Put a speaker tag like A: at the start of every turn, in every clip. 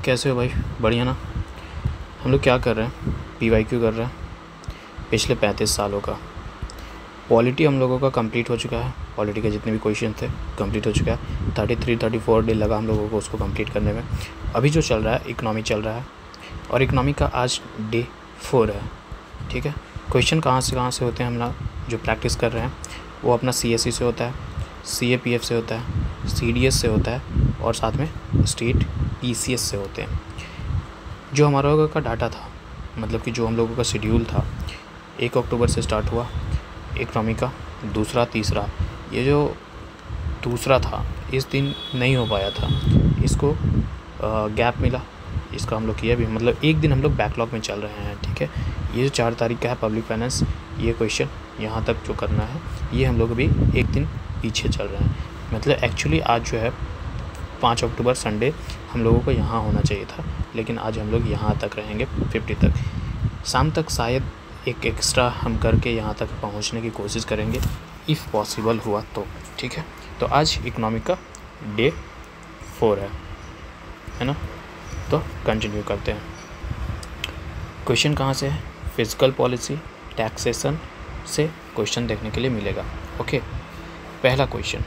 A: कैसे हो भाई? बढ़िया ना। हम लोग क्या कर रहे हैं? PYQ कर रहे हैं पिछले 35 सालों का। पॉलिटी हम लोगों का कंप्लीट हो चुका है। पॉलिटी के जितने भी क्वेश्चन थे कंप्लीट हो चुका है। 33-34 डे लगा हम लोगों को उसको कंप्लीट करने में। अभी जो चल रहा है इकनॉमी चल रहा है और इकनॉमी का आज डे 4 है। ठीक है, क्वेश्चन कहाँ से होते हैं हम लोग जो प्रैक्टिस कर रहे हैं वो अपना CSE से होता है, CAPF से होता है, CDS से होता है और साथ में स्टेट PCS से होते हैं। जो हमारा लोगों का डाटा था, मतलब कि जो हम लोगों का शेड्यूल था, 1 अक्टूबर से स्टार्ट हुआ इकनॉमी का, दूसरा तीसरा। ये जो दूसरा था इस दिन नहीं हो पाया था, इसको गैप मिला, इसका हम लोग किया भी, मतलब एक दिन हम लोग बैकलॉग में चल रहे हैं। ठीक है, ये जो 4 तारीख का है पब्लिक फाइनेंस, ये क्वेश्चन यहाँ तक जो करना है ये हम लोग अभी एक दिन पीछे चल रहे हैं। मतलब एक्चुअली आज जो है 5 अक्टूबर संडे हम लोगों को यहाँ होना चाहिए था, लेकिन आज हम लोग यहाँ तक रहेंगे 50 तक। शाम तक शायद एक एक्स्ट्रा हम करके यहाँ तक पहुँचने की कोशिश करेंगे इफ़ पॉसिबल हुआ तो। ठीक है, तो आज इकनॉमी का डे 4 है ना। तो कंटिन्यू करते हैं। क्वेश्चन कहाँ से है? फिजिकल पॉलिसी, टैक्सेशन से क्वेश्चन देखने के लिए मिलेगा। ओके, पहला क्वेश्चन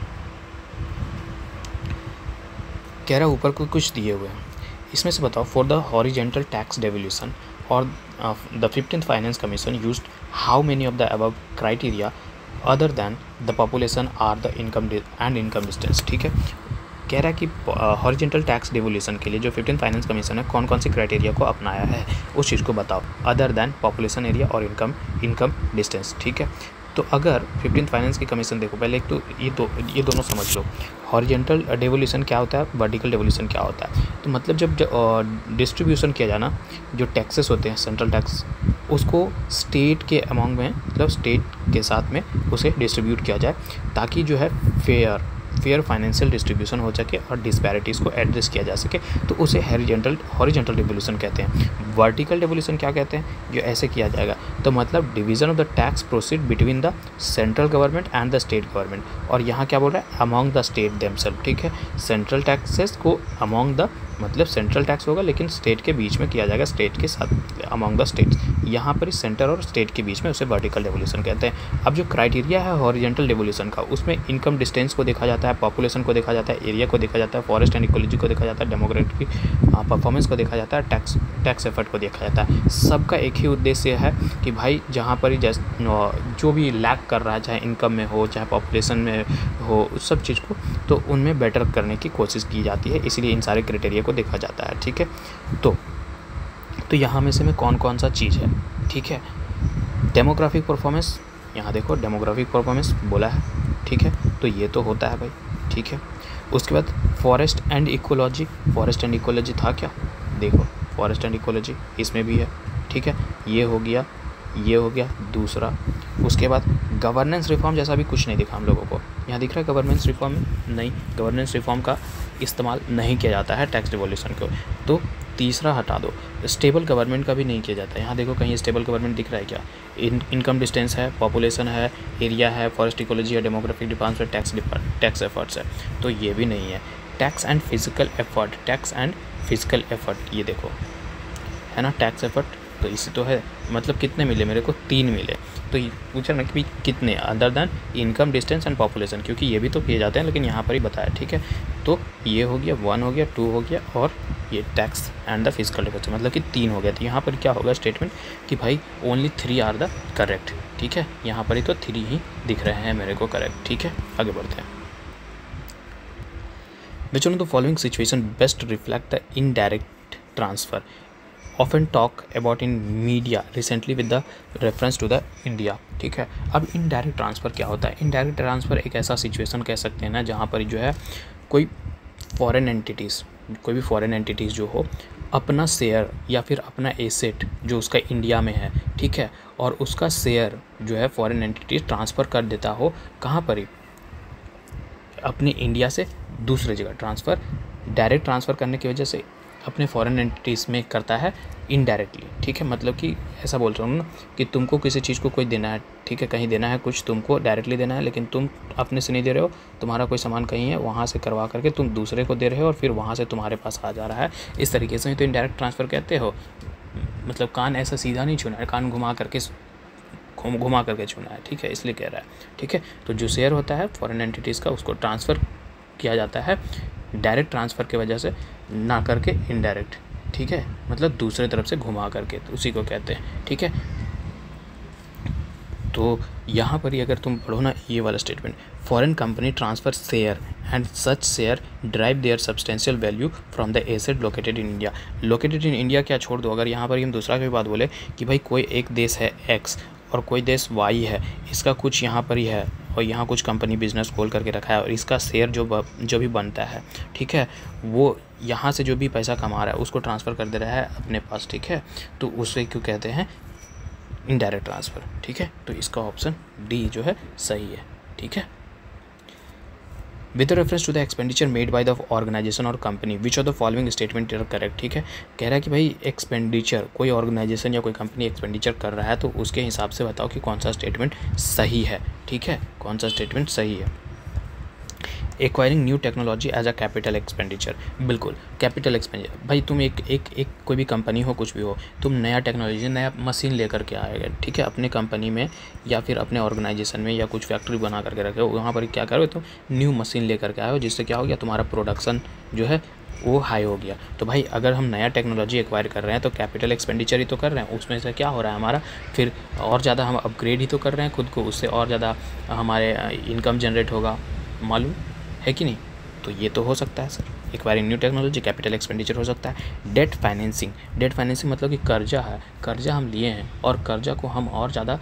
A: कह रहा ऊपर को कुछ दिए हुए हैं, इसमें से बताओ for the horizontal tax devolution और the 15th finance commission used how many of the above criteria other than the population are the income and income distance. ठीक है, कह रहा है कि हॉरिजेंटल टैक्स डेवल्यूशन के लिए जो 15th फाइनेंस कमीशन है कौन कौन सी क्राइटेरिया को अपनाया है उस चीज़ को बताओ, अदर दैन पॉपुलेशन एरिया और इनकम डिस्टेंस। ठीक है, तो अगर 15th फाइनेंस की कमीशन देखो, पहले एक तो ये दोनों समझ लो। हॉरिजेंटल डेवल्यूशन क्या होता है, वर्टिकल डेवल्यूशन क्या होता है। तो मतलब जब डिस्ट्रीब्यूशन किया जाना, जो टैक्सेस होते हैं सेंट्रल टैक्स, उसको स्टेट के अमाउंट में, मतलब स्टेट के साथ में उसे डिस्ट्रीब्यूट किया जाए ताकि जो है फेयर फाइनेंशियल डिस्ट्रीब्यूशन हो सके और डिस्पैरिटीज़ को एड्रेस किया जा सके, तो उसे हॉरिजेंटल डेवल्यूशन कहते हैं। वर्टिकल डेवल्यूशन क्या कहते हैं? जो ऐसे किया जाएगा, तो मतलब division of the tax proceed between the central government and the state government. और यहाँ क्या बोल रहा है? Among the state themselves. ठीक है, सेंट्रल टैक्सेस को अमॉन्ग द, मतलब सेंट्रल टैक्स होगा लेकिन स्टेट के बीच में किया जाएगा, स्टेट के साथ अमॉन्ग द स्टेट्स। यहाँ पर सेंटर और स्टेट के बीच में उसे वर्टिकल डेवल्यूशन कहते हैं। अब जो क्राइटेरिया है हॉरिजेंटल डेवल्यूशन का, उसमें इनकम डिस्टेंस को देखा जाता है, पॉपुलेशन को देखा जाता है, एरिया को देखा जाता है, फॉरेस्ट एंड इकोलॉजी को देखा जाता है, डेमोग्राफिक परफॉर्मेंस को देखा जाता है, टैक्स एफर्ट को देखा जाता है। सबका एक ही उद्देश्य है कि भाई जहाँ पर जो भी लैक कर रहा है, चाहे इनकम में हो चाहे पॉपुलेशन में हो, उस सब चीज़ को तो उनमें बेटर करने की कोशिश की जाती है, इसलिए इन सारे क्राइटेरिया को देखा जाता है। ठीक है, तो यहाँ में से में कौन कौन सा चीज़ है? ठीक है, डेमोग्राफिक परफॉर्मेंस, यहाँ देखो डेमोग्राफिक परफॉर्मेंस बोला है। ठीक है, तो ये तो होता है भाई। ठीक है, उसके बाद forest and ecology, forest and ecology था क्या? देखो फॉरेस्ट एंड इकोलॉजी इसमें भी है। ठीक है, ये हो गया दूसरा। उसके बाद गवर्नेंस रिफॉर्म जैसा भी कुछ नहीं दिखा हम लोगों को। यहाँ दिख रहा है गवर्नेंस रिफॉर्म? नहीं, गवर्नेंस रिफॉर्म का इस्तेमाल नहीं किया जाता है टैक्स डेवल्यूशन को। तो तीसरा हटा दो। स्टेबल गवर्नमेंट का भी नहीं किया जाता है। यहाँ देखो कहीं स्टेबल गवर्नमेंट दिख रहा है क्या? इनकम डिस्टेंस है, पॉपुलेशन है, एरिया है, फॉरेस्ट इकोलॉजी है, डेमोग्राफिक डिफरेंस है, टैक्स एफर्ट्स है, तो ये भी नहीं है। टैक्स एंड फिजिकल एफर्ट, ये देखो है ना, टैक्स एफर्ट, तो इसी तो है। मतलब कितने मिले मेरे को? 3 मिले। तो पूछा ना कि कितने, other than income distance and population, क्योंकि ये भी तो किए जाते हैं लेकिन यहाँ पर ही बताया। ठीक है, तो ये हो गया 1 हो गया, 2 हो गया और ये tax and the physical effort, मतलब कि 3 हो गया। तो यहाँ पर क्या होगा स्टेटमेंट कि भाई ओनली 3 आर द करेक्ट। ठीक है, यहाँ पर ही तो 3 ही दिख रहे हैं मेरे को करेक्ट। ठीक है, आगे बढ़ते हैं। Which one of the following situation best reflect the indirect transfer often talk about in media recently with the reference to the India। ठीक है, अब इनडायरेक्ट ट्रांसफ़र क्या होता है? इनडायरेक्ट ट्रांसफ़र एक ऐसा सिचुएशन कह सकते हैं ना जहाँ पर जो है कोई भी फॉरेन एंटिटीज़ जो हो अपना शेयर या फिर अपना एसेट जो उसका इंडिया में है, ठीक है, और उसका शेयर जो है फॉरेन एंटिटीज़ ट्रांसफ़र कर देता हो, कहाँ पर ही? अपने इंडिया से दूसरे जगह ट्रांसफ़र, डायरेक्ट ट्रांसफ़र करने की वजह से अपने फॉरेन एंटिटीज़ में करता है इनडायरेक्टली, ठीक है। मतलब कि ऐसा बोल रहा हूँ ना कि तुमको किसी चीज़ को कोई देना है, ठीक है, कहीं देना है कुछ तुमको डायरेक्टली देना है, लेकिन तुम अपने से नहीं दे रहे हो, तुम्हारा कोई सामान कहीं है वहाँ से करवा करके तुम दूसरे को दे रहे हो और फिर वहाँ से तुम्हारे पास आ जा रहा है, इस तरीके से तो इनडायरेक्ट ट्रांसफ़र कहते हो। मतलब कान ऐसा सीधा नहीं छूना है, कान घुमा करके छूना है, ठीक है, इसलिए कह रहा है, ठीक है। तो जो शेयर होता है फॉरेन एंटिटीज़ का उसको ट्रांसफ़र किया जाता है डायरेक्ट ट्रांसफ़र की वजह से, ना करके इनडायरेक्ट, ठीक है, मतलब दूसरे तरफ से घुमा करके, तो उसी को कहते हैं, ठीक है। तो यहाँ पर ही अगर तुम पढ़ो ना ये वाला statement, foreign company transfer share and such share drive their substantial value from the asset located in India. Located in India क्या छोड़ दो, अगर यहाँ पर हम दूसरा कोई बात बोले कि भाई कोई एक देश है एक्स और कोई देश वाई है, इसका कुछ यहाँ पर ही है और यहाँ कुछ कंपनी बिजनेस खोल करके रखा है और इसका शेयर जो भी बनता है, ठीक है, वो यहाँ से जो भी पैसा कमा रहा है उसको ट्रांसफ़र कर दे रहा है अपने पास, ठीक है, तो उसे क्यों कहते हैं इनडायरेक्ट ट्रांसफ़र, ठीक है। तो इसका ऑप्शन डी जो है सही है, ठीक है। With reference to the expenditure made by the organisation और company which of the following statement are correct, ठीक है। कह रहा है कि भाई एक्सपेंडिचर, कोई ऑर्गेनाइजेशन या कोई कंपनी एक्सपेंडिचर कर रहा है तो उसके हिसाब से बताओ कि कौन सा स्टेटमेंट सही है, ठीक है, कौन सा स्टेटमेंट सही है। Acquiring new technology as a capital expenditure, बिल्कुल कैपिटल एक्सपेंडिचर, भाई तुम एक कोई भी कंपनी हो कुछ भी हो, तुम नया टेक्नोलॉजी नया मशीन लेकर के आएगा, ठीक है, अपने कंपनी में या फिर अपने ऑर्गेनाइजेशन में या कुछ फैक्ट्री बना करके रखे हो, वहाँ पर क्या करो तुम न्यू मशीन लेकर के आए हो, जिससे क्या हो गया तुम्हारा प्रोडक्शन जो है वो हाई हो गया। तो भाई अगर हम नया टेक्नोलॉजी एक्वायर कर रहे हैं तो कैपिटल एक्सपेंडिचर ही तो कर रहे हैं, उसमें से क्या हो रहा है हमारा, फिर और ज़्यादा हम अपग्रेड ही तो कर रहे हैं खुद को, उससे और ज़्यादा हमारे इनकम जनरेट होगा, मालूम है कि नहीं। तो ये तो हो सकता है sir, acquiring new technology, capital expenditure हो सकता है। डेट फाइनेंसिंग, डेट फाइनेंसिंग मतलब कि कर्जा है, कर्जा हम लिए हैं और कर्जा को हम और ज़्यादा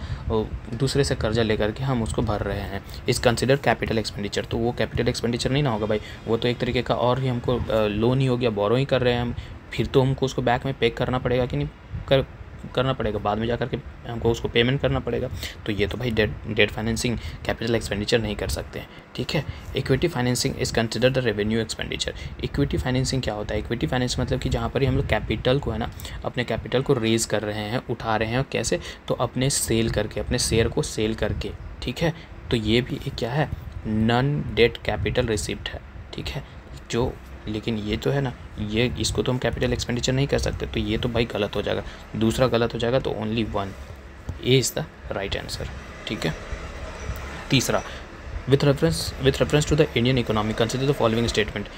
A: दूसरे से कर्जा लेकर के हम उसको भर रहे हैं, इस कंसिडर कैपिटल एक्सपेंडिचर। तो वो कैपिटल एक्सपेंडिचर नहीं ना होगा भाई, वो तो एक तरीके का और ही हमको लोन ही हो गया, बोरो ही कर रहे हैं हम, फिर तो हमको उसको बैक में पे करना पड़ेगा कि नहीं करना पड़ेगा, बाद में जा करके हमको उसको पेमेंट करना पड़ेगा। तो ये तो भाई डेट फाइनेंसिंग कैपिटल एक्सपेंडिचर नहीं कर सकते हैं, ठीक है। Equity financing is consider the revenue expenditure. Equity financing क्या होता है, इक्विटी फाइनेंस मतलब कि जहाँ पर ही हम लोग कैपिटल को है ना, अपने कैपिटल को रेज कर रहे हैं, उठा रहे हैं, और कैसे, तो अपने सेल करके, अपने शेयर को सेल करके, ठीक है। तो ये भी एक क्या है, नॉन डेट कैपिटल रिसिप्ट है, ठीक है, जो, लेकिन ये तो है ना, ये इसको तो हम कैपिटल एक्सपेंडिचर नहीं कर सकते, तो ये तो भाई गलत हो जाएगा, दूसरा गलत हो जाएगा, तो only one, A is the right answer, ठीक है। तीसरा, with reference to the Indian economy consider the following statement.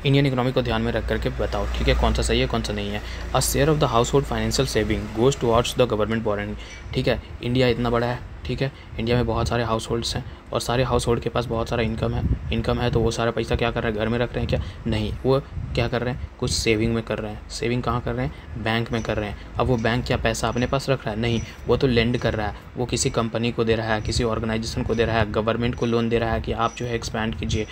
A: Indian economy को ध्यान में रख करके बताओ, ठीक है, कौन सा सही है कौन सा नहीं है। A share of the house hold financial saving goes towards the government borrowing, ठीक है। इंडिया इतना बड़ा है, ठीक है, इंडिया में बहुत सारे हाउस होल्ड्स हैं और सारे हाउस होल्ड के पास बहुत सारा इनकम है, तो वो सारा पैसा क्या कर रहे हैं, घर में रख रहे हैं क्या, नहीं, वो क्या कर रहे हैं, कुछ सेविंग में कर रहे हैं। सेविंग कहाँ कर रहे हैं, बैंक में कर रहे हैं। अब वो बैंक क्या पैसा अपने पास रख रहा है, नहीं, वो तो लेंड कर रहा है, वो किसी कंपनी को दे रहा है, किसी ऑर्गेनाइजेशन को दे रहा है, गवर्नमेंट को लोन दे रहा है कि आप जो है एक्सपैंड कीजिए,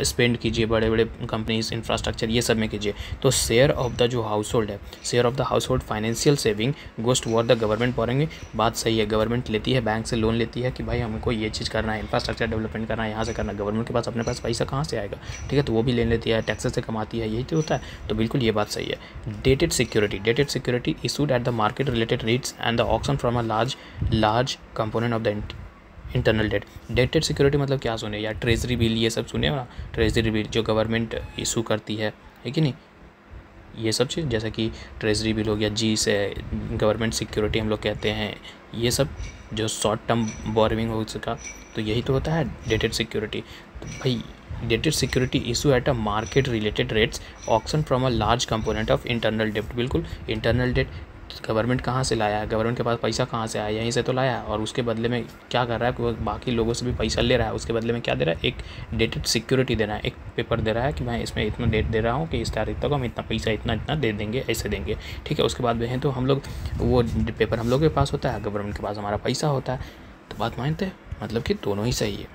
A: स्पेंड कीजिए, बड़े बड़े कंपनीज, इंफ्रास्ट्रक्चर, ये सब में कीजिए। तो शेयर ऑफ द जो हाउस होल्ड है, share of the house hold financial saving goes toward the government borrowing. बात सही है, गवर्नमेंट लेती है, बैंक से लोन लेती है कि भाई हमको ये चीज़ करना है, इंफ्रास्ट्रक्चर डेवलपमेंट करना है, यहाँ से करना है, गवर्नमेंट के पास अपने पास पैसा कहाँ से आएगा, ठीक है, तो वो भी ले लेती है, टैक्सेस से कमाती है, यही तो होता है। तो बिल्कुल ये बात सही है। Dated security issued at the market related rates and the auction from a large component of the internal debt. Dated security मतलब क्या सुने यार, ट्रेजरी बिल, ये सब सुने ना, ट्रेजरी बिल जो गवर्नमेंट इशू करती है कि नहीं, ये सब चीज़, जैसे कि ट्रेजरी बिल हो गया, जी से गवर्नमेंट सिक्योरिटी हम लोग कहते हैं, ये सब जो शॉर्ट टर्म बोरोइंग हो सका, तो यही तो होता है डेटेड सिक्योरिटी। तो भाई dated security issue at a market related rates auction from a large component of internal debt. बिल्कुल, इंटरनल डेट गवर्नमेंट कहाँ से लाया है, गवर्नमेंट के पास पैसा कहाँ से आया, यहीं से तो लाया है, और उसके बदले में क्या कर रहा है, वो बाकी लोगों से भी पैसा ले रहा है, उसके बदले में क्या दे रहा है, एक डेटेड सिक्योरिटी दे रहा है, एक पेपर दे रहा है कि मैं इसमें इतना डेट दे रहा हूँ कि इस तारीख तक हम इतना पैसा इतना दे देंगे, ऐसे देंगे, ठीक है। उसके बाद में है तो हम लोग, वो पेपर हम लोग के पास होता है, गवर्नमेंट के पास हमारा पैसा होता है, तो बात मानते हैं, मतलब कि दोनों ही सही है,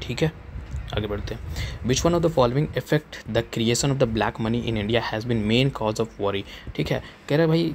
A: ठीक है। आगे बढ़ते हैं। विच one of the following effect the creation of the black money in India has been main cause of worry, ठीक है। कह रहे भाई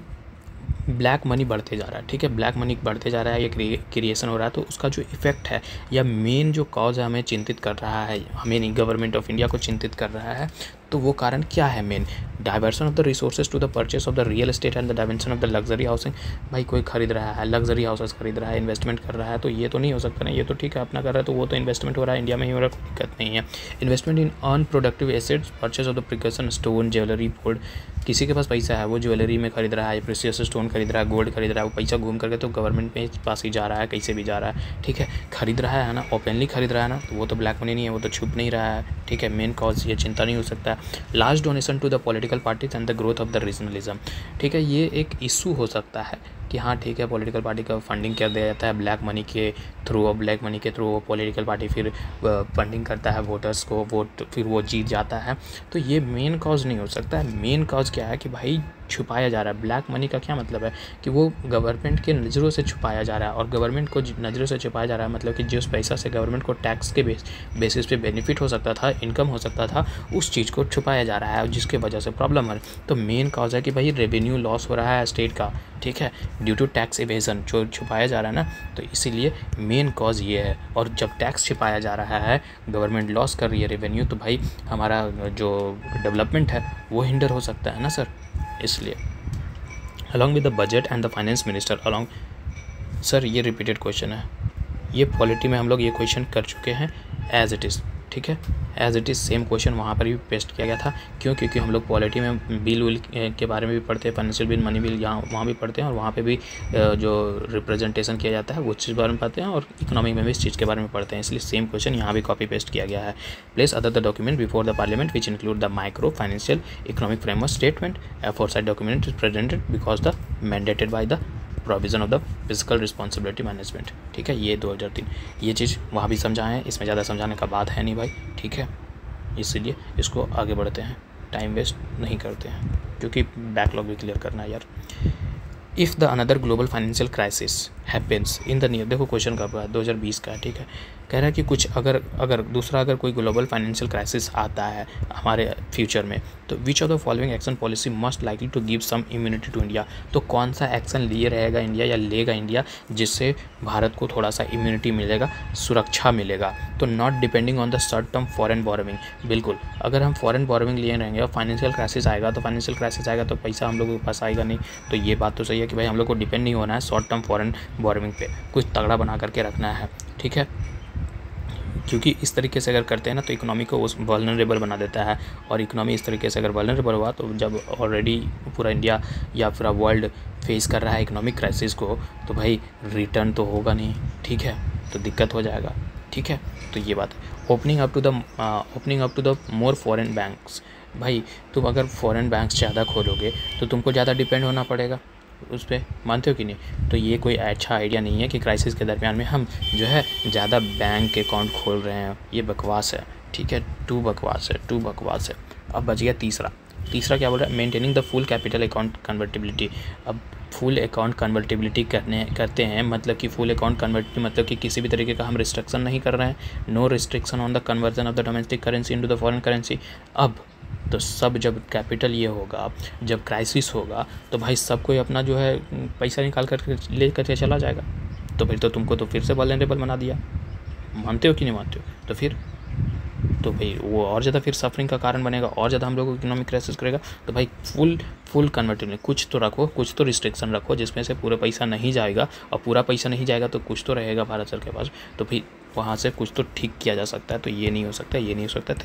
A: ब्लैक मनी बढ़ते जा रहा है, ठीक है, ब्लैक मनी बढ़ते जा रहा है, ये क्रिएशन हो रहा है, तो उसका जो इफेक्ट है या मेन जो कॉज है हमें चिंतित कर रहा है, हमें नहीं, गवर्नमेंट ऑफ इंडिया को चिंतित कर रहा है, तो वो कारण क्या है main? Diversion of the resources to the purchase of the real estate and the dimension of the luxury housing. भाई कोई खरीद रहा है, लग्जरी हाउसेस खरीद रहा है, इन्वेस्टमेंट कर रहा है, तो ये तो नहीं हो सकता ना, ये तो ठीक है अपना कर रहा है, तो वो तो इन्वेस्टमेंट हो रहा है, इंडिया में ही हो रहा है, कोई दिक्कत नहीं है। Investment in unproductive assets, purchase of the precaution stone, jewellery, gold. किसी के पास पैसा है, वो ज्वेलरी में खरीद रहा है, प्रेशियस स्टोन खरीद रहा है, गोल्ड खरीद रहा है, वो पैसा घूम करके तो गवर्नमेंट में पास ही जा रहा है, कैसे भी जा रहा है, ठीक है। खरीद रहा है ना, ओपनली खरीद रहा है ना, तो वो तो ब्लैक मनी नहीं है, वो तो छुप नहीं रहा है, ठीक है। मेन कॉज ये चिंता नहीं हो सकता है। Large donation to the political parties and the growth of the regionalism, ठीक है, ये एक इशू हो सकता है कि हाँ ठीक है, पॉलिटिकल पार्टी का फंडिंग कर दिया जाता है ब्लैक मनी के थ्रू, और ब्लैक मनी के थ्रू वो पॉलिटिकल पार्टी फिर फंडिंग करता है वोटर्स को, वोट फिर वो जीत जाता है। तो ये मेन कॉज नहीं हो सकता है। मेन कॉज क्या है कि भाई छुपाया जा रहा है। ब्लैक मनी का क्या मतलब है कि वो गवर्नमेंट के नज़रों से छुपाया जा रहा है, और गवर्नमेंट को नज़रों से छुपाया जा रहा है मतलब कि जिस पैसा से गवर्नमेंट को टैक्स के बेसिस पे बेनिफिट हो सकता था, इनकम हो सकता था, उस चीज़ को छुपाया जा रहा है, और जिसके वजह से प्रॉब्लम है। तो मेन कॉज है कि भाई रेवेन्यू लॉस हो रहा है स्टेट का, ठीक है, ड्यू टू टैक्स इवेजन, जो छुपाया जा रहा है ना, तो इसीलिए मेन कॉज ये है। और जब टैक्स छिपाया जा रहा है, गवर्नमेंट लॉस कर रही है रेवेन्यू, तो भाई हमारा जो डेवलपमेंट है वो हिंडर हो सकता है ना सर, इसलिए। Along with the budget and the finance minister along, sir ये रिपीटेड क्वेश्चन है, ये पॉलिटी में हम लोग ये क्वेश्चन कर चुके हैं एज इट इज़, ठीक है, as it is same question वहाँ पर भी पेस्ट किया गया था। क्यों? क्योंकि हम लोग पॉलिटी में बिल विल के बारे में भी पढ़ते हैं, फाइनेंशियल बिल, मनी बिल, यहाँ वहाँ भी पढ़ते हैं, और वहाँ पे भी जो रिप्रेजेंटेशन किया जाता है वो चीज़ के बारे में पढ़ते हैं, और इकोनॉमिक में भी इस चीज़ के बारे में पढ़ते हैं, इसलिए सेम क्वेश्चन यहाँ भी कॉपी पेस्ट किया गया है। Place other the document before the parliament which include the micro financial economic framework statement aforesaid document is presented because the mandated by the provision of the physical responsibility management, ठीक है, ये 2003 ये चीज़ वहाँ भी समझाएं हैं, इसमें ज़्यादा समझाने का बात है नहीं भाई, ठीक है। इसीलिए इसको आगे बढ़ते हैं, टाइम वेस्ट नहीं करते हैं, क्योंकि बैकलॉग भी क्लियर करना है यार। If the another global financial crisis happens in the near, देखो क्वेश्चन कब का है, 2020 का है, ठीक है। कह रहा है कि कुछ अगर कोई ग्लोबल फाइनेंशियल क्राइसिस आता है हमारे फ्यूचर में, तो which of the following action policy must likely to give some immunity to India, तो कौन सा एक्शन लिए रहेगा इंडिया या लेगा इंडिया जिससे भारत को थोड़ा सा इम्यूनिटी मिलेगा, सुरक्षा मिलेगा। तो not depending on the short term foreign borrowing, बिल्कुल अगर हम फॉरेन बोरोविंग लिए रहेंगे और फाइनेंशियल क्राइसिस आएगा तो पैसा हम लोगों के पास आएगा नहीं। तो ये बात तो सही है कि भाई हम लोग को डिपेंड नहीं होना है शॉर्ट टर्म फॉरेन बोरोविंग पे, कुछ तगड़ा बना करके रखना है, ठीक है, क्योंकि इस तरीके से अगर करते हैं ना तो इकोनॉमी को उस वल्नरेबल बना देता है, और इकोनॉमी इस तरीके से अगर वल्नरेबल हुआ तो जब ऑलरेडी पूरा इंडिया या पूरा वर्ल्ड फेस कर रहा है इकोनॉमिक क्राइसिस को, तो भाई रिटर्न तो होगा नहीं, ठीक है, तो दिक्कत हो जाएगा, ठीक है। तो ये बात है। Opening up to the more foreign banks, भाई तुम अगर फॉरेन बैंक्स ज़्यादा खोलोगे तो तुमको ज़्यादा डिपेंड होना पड़ेगा उस पर, मानते हो कि नहीं? तो ये कोई अच्छा आइडिया नहीं है कि क्राइसिस के दरमियान में हम जो है ज़्यादा बैंक अकाउंट खोल रहे हैं, ये बकवास है, ठीक है, टू बकवास है। अब बच गया तीसरा क्या बोल रहा है? Maintaining the full capital account convertibility. अब फुल अकाउंट कन्वर्टिबिलिटी करते हैं मतलब कि फुल अकाउंट कन्वर्टिबिलिटी मतलब कि किसी भी तरीके का हम रिस्ट्रिक्शन नहीं कर रहे हैं, no restriction on the conversion of the domestic currency into the foreign currency. अब तो सब जब कैपिटल ये होगा, जब क्राइसिस होगा, तो भाई सब कोई अपना जो है पैसा निकाल कर ले करके चला जाएगा, तो फिर तो तुमको तो फिर से वल्नरेबल बना दिया, मानते हो कि नहीं मानते हो? तो फिर तो भाई वो और ज़्यादा फिर सफरिंग का कारण बनेगा, और ज़्यादा हम लोग को इकोनॉमिक क्राइसिस करेगा। तो भाई फुल कन्वर्टिबिलिटी, कुछ तो रखो, कुछ तो रिस्ट्रिक्शन रखो जिसमें से पूरा पैसा नहीं जाएगा, और पूरा पैसा नहीं जाएगा तो कुछ तो रहेगा भारत सरकार के पास, तो फिर वहाँ से कुछ तो ठीक किया जा सकता है। तो ये नहीं हो सकता, 3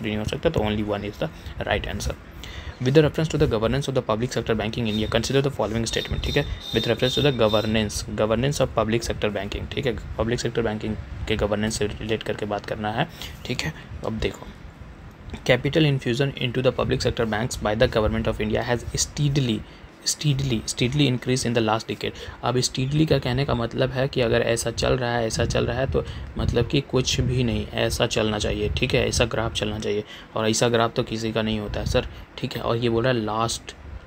A: नहीं हो सकता, तो only 1 is the right answer. With reference to the governance of the public sector banking India consider the following statement, ठीक है, with reference to the governance of public sector banking, ठीक है, पब्लिक सेक्टर बैंकिंग के governance से relate करके बात करना है, ठीक है। अब देखो, capital infusion into the public sector banks by the government of India has steadily increased in the last decade। अब steadily का कहने का मतलब है कि अगर ऐसा चल रहा है तो मतलब कि कुछ भी नहीं, ऐसा चलना चाहिए, ठीक है, ऐसा ग्राफ चलना चाहिए, और ऐसा ग्राफ तो किसी का नहीं होता है सर, ठीक है। और ये बोल रहा है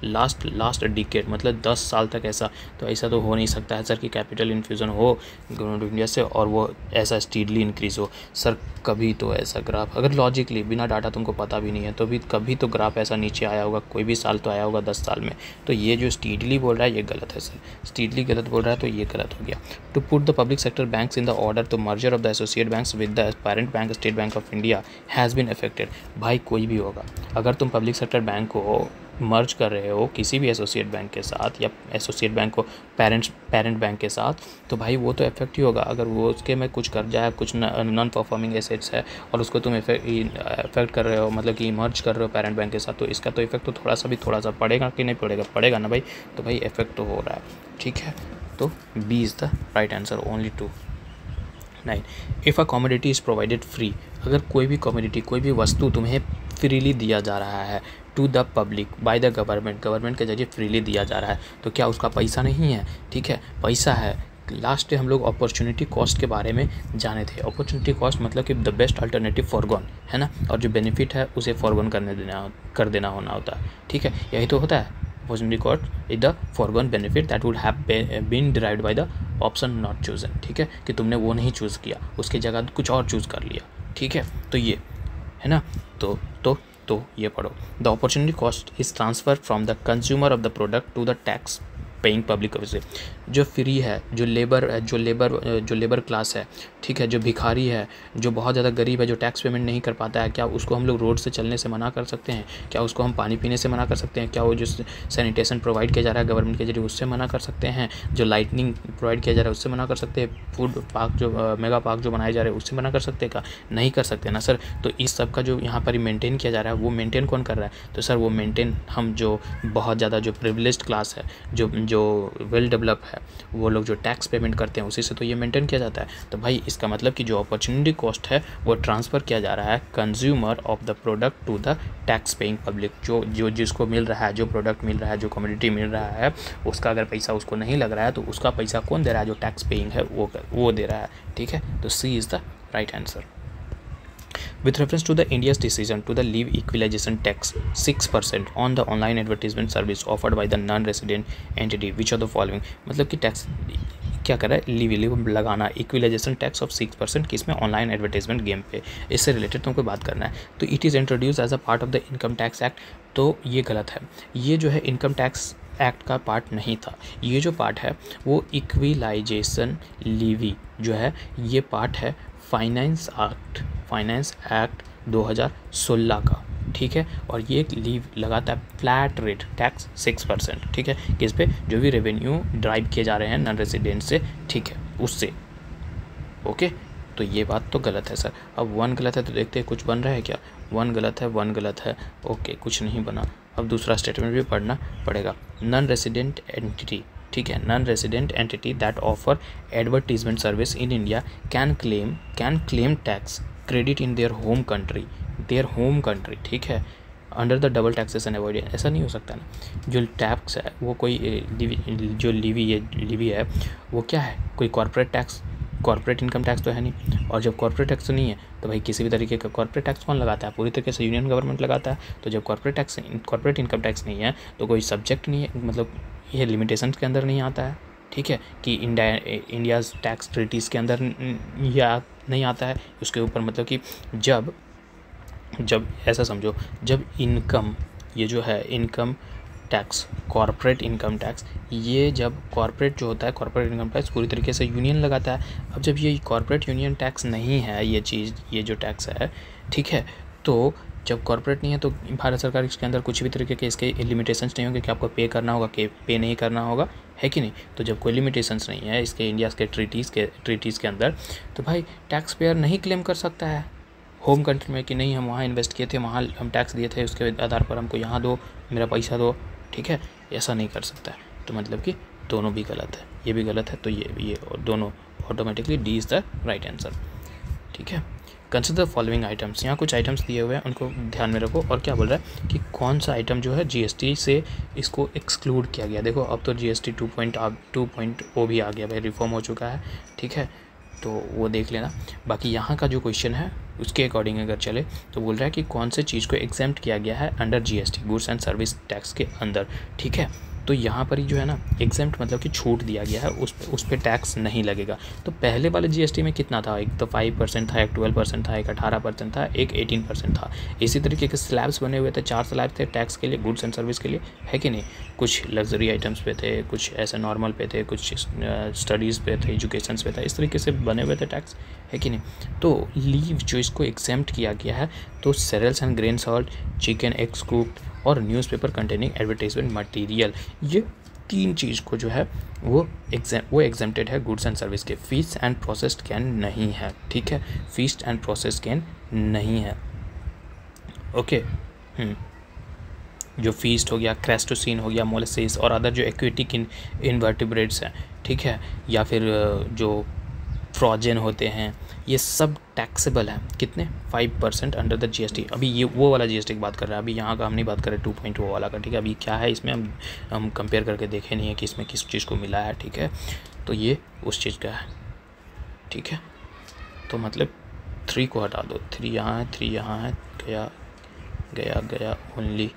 A: लास्ट डिकेड, मतलब 10 साल तक ऐसा, तो ऐसा तो हो नहीं सकता है सर कि कैपिटल इन्फ्यूज़न हो गवर्नमेंट ऑफ इंडिया से और वो ऐसा स्टीडली इंक्रीज़ हो। सर कभी तो ऐसा ग्राफ, अगर लॉजिकली बिना डाटा तुमको पता भी नहीं है तो भी कभी तो ग्राफ ऐसा नीचे आया होगा, कोई भी साल तो आया होगा 10 साल में। तो ये जो स्टीडली बोल रहा है ये गलत है सर, स्टीडली गलत बोल रहा है तो ये गलत हो गया। To put the public sector banks in the order, तो merger of the associate banks with the parent bank State Bank of India has been affected. भाई कोई भी होगा, अगर तुम पब्लिक सेक्टर बैंक को मर्ज कर रहे हो किसी भी एसोसिएट बैंक के साथ या एसोसिएट बैंक को पेरेंट बैंक के साथ, तो भाई वो तो इफेक्ट ही होगा। अगर वो उसके में कुछ कर जाए, कुछ नॉन परफॉर्मिंग एसेट्स है और उसको तुम इफेक्ट कर रहे हो, मतलब कि मर्ज कर रहे हो पेरेंट बैंक के साथ, तो इसका तो इफेक्ट तो थोड़ा सा पड़ेगा कि नहीं पड़ेगा, पड़ेगा ना भाई। तो भाई इफेक्ट तो हो रहा है, ठीक है। तो B is the right answer, only 2। 9, if a commodity is provided free, अगर कोई भी कमोडिटी, कोई भी वस्तु तुम्हें फ्रीली दिया जा रहा है to the public by the government के जरिए फ्रीली दिया जा रहा है, तो क्या उसका पैसा नहीं है? ठीक है, पैसा है। लास्ट डे हम लोग अपॉर्चुनिटी कॉस्ट के बारे में जाने थे। अपॉर्चुनिटी कॉस्ट मतलब कि द बेस्ट अल्टरनेटिव फॉरगॉन, है ना, और जो बेनिफिट है उसे फॉरगॉन कर देना होना होता है, ठीक है, यही तो होता है। Opportunity cost is the foregone benefit that would have been derived by the option not chosen, ठीक है, कि तुमने वो नहीं चूज़ किया, उसकी जगह कुछ और चूज़ कर लिया, ठीक है। तो ये है ना, तो ये पढ़ो। The opportunity cost is transfer from the consumer of the product to the tax paying public officer. जो फ्री है, जो लेबर क्लास है, ठीक है, जो भिखारी है, जो बहुत ज़्यादा गरीब है, जो टैक्स पेमेंट नहीं कर पाता है, क्या उसको हम लोग रोड से चलने से मना कर सकते हैं? क्या उसको हम पानी पीने से मना कर सकते हैं? क्या वो जो सैनिटेशन प्रोवाइड किया जा रहा है गवर्नमेंट के जरिए उससे मना कर सकते हैं? जो लाइटनिंग प्रोवाइड किया जा रहा है उससे मना कर सकते हैं? फूड पार्क जो मेगा पार्क जो बनाए जा रहे हैं उससे मना कर सकते हैं क्या? नहीं कर सकते ना सर। तो इस सब का जो यहाँ पर मेंटेन किया जा रहा है वो मेंटेन कौन कर रहा है? तो सर वो मेंटेन हम जो बहुत ज़्यादा जो प्रिविलेज्ड क्लास है, जो वेल डेवलप है, वो लोग जो टैक्स पेमेंट करते हैं उसी से तो ये मेंटेन किया जाता है। तो भाई इसका मतलब कि जो अपॉर्चुनिटी कॉस्ट है वो ट्रांसफ़र किया जा रहा है consumer of the product to the tax paying public. जो जिसको मिल रहा है, जो प्रोडक्ट मिल रहा है, जो कमोडिटी मिल रहा है, उसका अगर पैसा उसको नहीं लग रहा है तो उसका पैसा कौन दे रहा है? जो टैक्स पेइंग है वो दे रहा है, ठीक है। तो C is the right answer. With reference to the India's decision to the leave equalization tax 6% on the online advertisement service offered by the non-resident entity, which of the following, मतलब कि tax क्या कर रहा है? Leave लगाना equalisation tax of 6% किसमें? Online advertisement game पे। इससे रिलेटेड तुमको बात करना है। तो it is introduce as a part of the income tax act, तो ये गलत है। ये जो है इनकम टैक्स एक्ट का पार्ट नहीं था। ये जो पार्ट है वो इक्विलाइजेशन लीवी जो है ये पार्ट है फाइनेंस एक्ट 2016 का, ठीक है। और ये लीव लगाता है फ्लैट रेट टैक्स 6%, ठीक है, किस पे? जो भी रेवेन्यू ड्राइव किए जा रहे हैं नॉन रेजिडेंट से, ठीक है, उससे। ओके, तो ये बात तो गलत है सर। अब 1 गलत है तो देखते हैं कुछ बन रहा है क्या? 1 गलत है, ओके, कुछ नहीं बना। अब दूसरा स्टेटमेंट भी पढ़ना पड़ेगा। नॉन रेजिडेंट एंटिटी, ठीक है, non resident entity that offer advertisement service in India can claim tax credit in their home country, ठीक है, under the double taxation avoidance. ऐसा नहीं हो सकता ना। जो टैक्स है वो कोई जो लीवी है वो क्या है? कोई कॉर्पोरेट इनकम टैक्स तो है नहीं। और जब कॉर्पोरेट टैक्स तो नहीं है तो भाई किसी भी तरीके का कॉर्पोरेट टैक्स कौन लगाता है? पूरी तरीके से यूनियन गवर्नमेंट लगाता है। तो जब कॉर्पोरेट इनकम टैक्स नहीं है तो कोई सब्जेक्ट नहीं है, मतलब ये लिमिटेशन के अंदर नहीं आता है, ठीक है, कि इंडियाज़ टैक्स ट्रीटीज़ के अंदर या नहीं आता है उसके ऊपर। मतलब कि जब ऐसा समझो, जब इनकम, ये जो है income tax, corporate income tax, ये जब कॉर्पोरेट जो होता है, कॉर्पोरेट इनकम टैक्स पूरी तरीके से यूनियन लगाता है। अब जब ये कॉर्पोरेट यूनियन टैक्स नहीं है, ये चीज़, ये जो टैक्स है, ठीक है, तो जब कॉर्पोरेट नहीं है तो भारत सरकार इसके अंदर कुछ भी तरीके के इसके लिमिटेशंस नहीं होंगे कि आपको पे करना होगा, कि पे नहीं करना होगा, है कि नहीं। तो जब कोई लिमिटेशंस नहीं है इसके इंडिया के ट्रीटीज़ के अंदर, तो भाई टैक्स पेयर नहीं क्लेम कर सकता है होम कंट्री में कि नहीं हम वहाँ इन्वेस्ट किए थे, वहाँ हम टैक्स दिए थे, उसके आधार पर हमको यहाँ दो, मेरा पैसा दो, ठीक है, ऐसा नहीं कर सकता है। तो मतलब कि दोनों भी गलत है, ये भी गलत है, तो ये और दोनों automatically D is the right answer, ठीक है। कंसिडर फॉलोइंग आइटम्स, यहाँ कुछ आइटम्स दिए हुए हैं उनको ध्यान में रखो। और क्या बोल रहा है कि कौन सा आइटम जो है जीएसटी से इसको एक्सक्लूड किया गया। देखो अब तो जीएसटी 2.0 भी आ गया भाई, रिफॉर्म हो चुका है, ठीक है, तो वो देख लेना। बाकी यहाँ का जो क्वेश्चन है उसके अकॉर्डिंग अगर चले तो बोल रहा है कि कौन से चीज़ को एग्जेम्प्ट किया गया है under GST, goods and service tax के अंदर, ठीक है। तो यहाँ पर ही जो है ना एग्जेम्प्ट मतलब कि छूट दिया गया है, उस पर टैक्स नहीं लगेगा। तो पहले वाले जीएसटी में कितना था, एक तो 5% था, एक 12% था, एक 18% था, एक 18% था। इसी तरीके के स्लैब्स बने हुए थे, 4 स्लैब थे टैक्स के लिए, गुड्स एंड सर्विस के लिए, है कि नहीं। कुछ लग्जरी आइटम्स पे थे, कुछ ऐसे नॉर्मल पे थे, कुछ स्टडीज़ पे थे, एजुकेशन पे था, इस तरीके से बने हुए थे टैक्स, है कि नहीं। तो लीव जो इसको एग्जेम्प्ट किया गया है, तो cereals and grain salt, chicken, eggs cooked और कंटेनिंग एडवर्टाइजमेंट मटेरियल, ये 3 चीज़ को जो है वो एग्जेम्प्टेड है गुड्स एंड सर्विस के। फीस एंड प्रोसेस्ड कैन नहीं है, ठीक है, फीस एंड प्रोसेस्ड कैन नहीं है, ओके। जो फीस्ट हो गया, क्रस्टेशियन हो गया, मोलसेस और अदर जो एक्वेटिक इनवर्टिब्रेट्स हैं, ठीक है, या फिर जो फ्रोजन होते हैं, ये सब टैक्सेबल हैं। कितने, 5% अंडर द जीएसटी। अभी ये वो वाला जीएसटी की बात कर रहे हैं, अभी यहाँ का हम नहीं बात कर रहे 2.0 वाला का, ठीक है। अभी क्या है इसमें हम कंपेयर करके देखे नहीं है कि इसमें किस चीज़ को मिला है, ठीक है। तो ये उस चीज़ का है, ठीक है। तो मतलब 3 को हटा दो, 3 यहाँ है, 3 यहाँ है, गया गया गया, only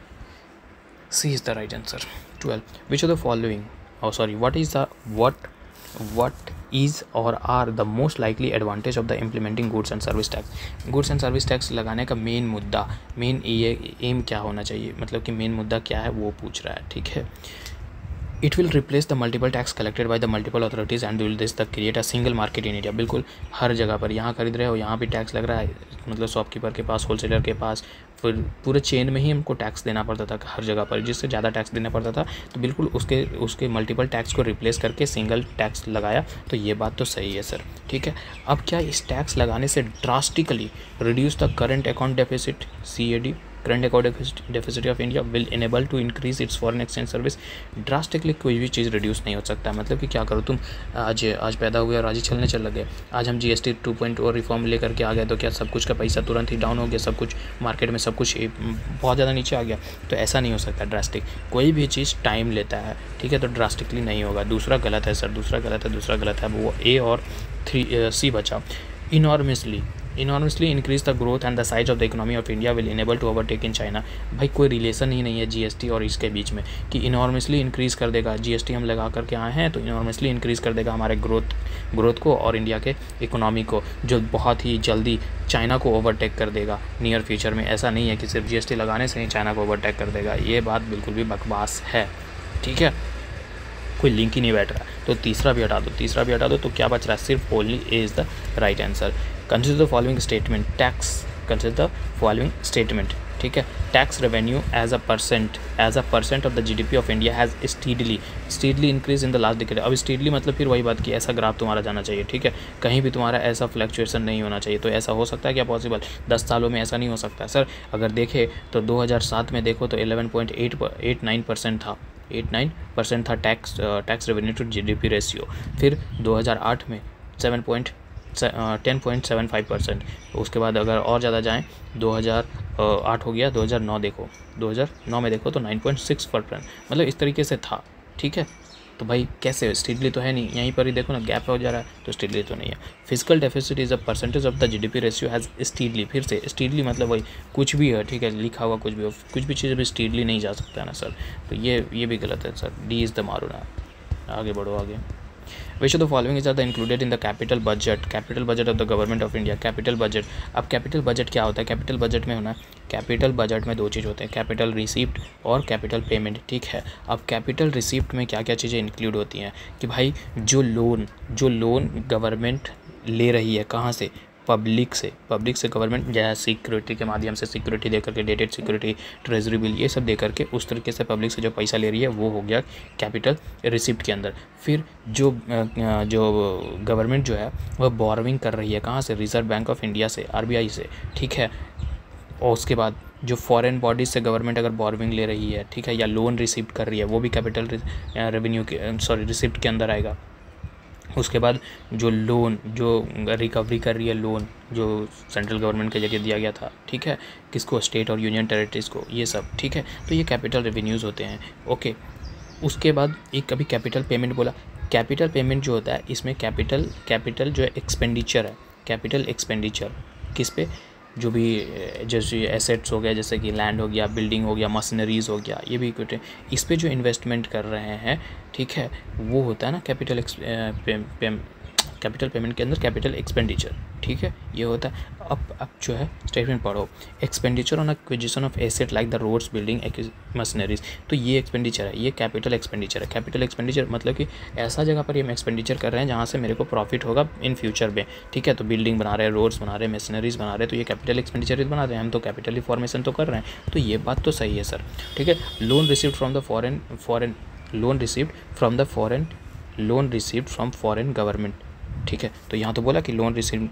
A: C is the right answer. 12. Which of the following, what is or are the most likely advantage of the implementing goods and service tax? Goods and service tax लगाने का मेन मुद्दा, मेन एम क्या होना चाहिए, मतलब कि main मुद्दा क्या है वो पूछ रहा है, ठीक है। It will replace the multiple tax collected by the multiple authorities and will this create a single market in India। बिल्कुल हर जगह पर, यहाँ खरीद रहे हो यहाँ भी टैक्स लग रहा है, मतलब शॉपकीपर के पास, होलसेलर के पास, फिर पूरे चेन में ही हमको टैक्स देना पड़ता था हर जगह पर, जिससे ज़्यादा टैक्स देना पड़ता था। तो बिल्कुल उसके मल्टीपल टैक्स को रिप्लेस करके सिंगल टैक्स लगाया, तो ये बात तो सही है सर, ठीक है। अब क्या इस टैक्स लगाने से drastically reduce the current account deficit, CAD, current account deficit of India, will enable to increase its foreign exchange service. Drastically कोई भी चीज़ रिड्यूस नहीं हो सकता, मतलब कि क्या करो तुम, आज पैदा हुए और आज ही चलने चल लगे, आज हम GST 2.0 रिफॉर्म लेकर के आ गए, तो क्या सब कुछ का पैसा तुरंत ही डाउन हो गया, सब कुछ मार्केट में सब कुछ बहुत ज़्यादा नीचे आ गया? तो ऐसा नहीं हो सकता ड्रास्टिक, कोई भी चीज़ टाइम लेता है, ठीक है। तो ड्रास्टिकली नहीं होगा। दूसरा गलत है सर, दूसरा गलत है, वो A और C बचा। Enormously increase the growth and the size of the economy of India will enable to overtake in China. भाई कोई रिलेशन ही नहीं है GST और इसके बीच में कि इनॉर्मसली इंक्रीज़ कर देगा। GST हम लगा करके आए हैं तो इनॉर्मसली इंक्रीज़ कर देगा हमारे ग्रोथ को और इंडिया के इकोनॉमी को, जो बहुत ही जल्दी चाइना को ओवरटेक कर देगा नियर फ्यूचर में। ऐसा नहीं है कि सिर्फ GST लगाने से ही चाइना को ओवरटेक कर देगा, ये बात बिल्कुल भी बकवास है, ठीक है, कोई लिंक ही नहीं बैठ रहा। तो तीसरा भी हटा दो, तो क्या बच रहा है, सिर्फ only A is the right answer. Consider the following statement, ठीक है। Tax revenue as a percent of the GDP of India has steadily increase in the last decade. अब स्टीडली मतलब फिर वही बात की ऐसा ग्राफ तुम्हारा जाना चाहिए, ठीक है, कहीं भी तुम्हारा ऐसा फ्लक्चुएशन नहीं होना चाहिए। तो ऐसा हो सकता है क्या पॉसिबल? 10 सालों में ऐसा नहीं हो सकता सर। अगर देखें तो 2007 में देखो तो 11.89% था, 89% था tax revenue to GDP ratio. फिर 2008 में 10.75%। उसके बाद अगर और ज़्यादा जाएँ 2008 हो गया, 2009 में देखो तो 9.6%, मतलब इस तरीके से था, ठीक है। तो भाई कैसे, स्टीडली तो है नहीं, यहीं पर ही देखो ना गैप हो जा रहा है, तो स्टीडली तो नहीं है। Physical deficit is a percentage of the GDP ratio has steadily, फिर से स्टीडली मतलब वही कुछ भी है, ठीक है, लिखा हुआ कुछ भी हो, कुछ भी चीज़ अभी स्टीडली नहीं जा सकता है ना सर। तो ये भी गलत है सर, D इज़ द मारो ना। आगे बढ़ो आगे। Which of the following is included in the capital budget of the government of India? Capital budget. अब कैपिटल बजट क्या होता है? कैपिटल बजट में होना, कैपिटल बजट में 2 चीज़ होते हैं, कैपिटल रिसीप्ट और कैपिटल पेमेंट, ठीक है। अब कैपिटल रिसीप्ट में क्या क्या चीज़ें इंक्लूड होती हैं कि भाई जो लोन गवर्नमेंट ले रही है, कहाँ से? पब्लिक से गवर्नमेंट जैसे सिक्योरिटी के माध्यम से सिक्योरिटी देकर के, डेटेड सिक्योरिटी, ट्रेजरी बिल, ये सब दे करके उस तरीके से पब्लिक से जो पैसा ले रही है वो हो गया कैपिटल रिसिप्ट के अंदर। फिर जो गवर्नमेंट जो है वह बोरोविंग कर रही है, कहाँ से? रिजर्व बैंक ऑफ इंडिया से, RBI से, ठीक है। और उसके बाद जो फॉरेन बॉडीज़ से गवर्नमेंट अगर बोरोविंग ले रही है, ठीक है, या लोन रिसिप्ट कर रही है, वो भी कैपिटल रिसिप्ट के अंदर आएगा। उसके बाद जो रिकवरी कर रही है, लोन जो सेंट्रल गवर्नमेंट के जगह दिया गया था, ठीक है, किसको? स्टेट और यूनियन टेरिटरीज़ को, ये सब, ठीक है। तो ये कैपिटल रेवेन्यूज़ होते हैं, ओके। उसके बाद एक कभी कैपिटल पेमेंट बोला, कैपिटल पेमेंट जो होता है इसमें कैपिटल जो एक्सपेंडिचर है, कैपिटल एक्सपेंडिचर किस पे? जो भी जैसे एसेट्स हो गया, जैसे कि लैंड हो गया, बिल्डिंग हो गया, मशीनरीज हो गया, ये भी इक्विटी, इस पे जो इन्वेस्टमेंट कर रहे हैं, ठीक है, वो होता है ना कैपिटल पेमेंट के अंदर कैपिटल एक्सपेंडिचर, ठीक है, ये होता है। अब जो है स्टेटमेंट पढ़ो, expenditure on acquisition of asset like the roads, building, machineries, तो ये एक्सपेंडिचर है, ये कैपिटल एक्सपेंडिचर है। कैपिटल एक्सपेंडिचर मतलब कि ऐसा जगह पर हम एक्सपेंडिचर कर रहे हैं जहाँ से मेरे को प्रॉफिट होगा इन फ्यूचर में, ठीक है। तो बिल्डिंग बना रहे हैं, रोड्स बना रहे हैं, मशीनरीज बना रहे हैं, तो ये कैपिटल एक्सपेंडिचर बना रहे हैं हम, तो कैपिटल फॉर्मेशन तो कर रहे हैं, तो ये बात तो सही है सर, ठीक है। Loan received from foreign government, ठीक है, तो यहाँ तो बोला कि लोन रिसीव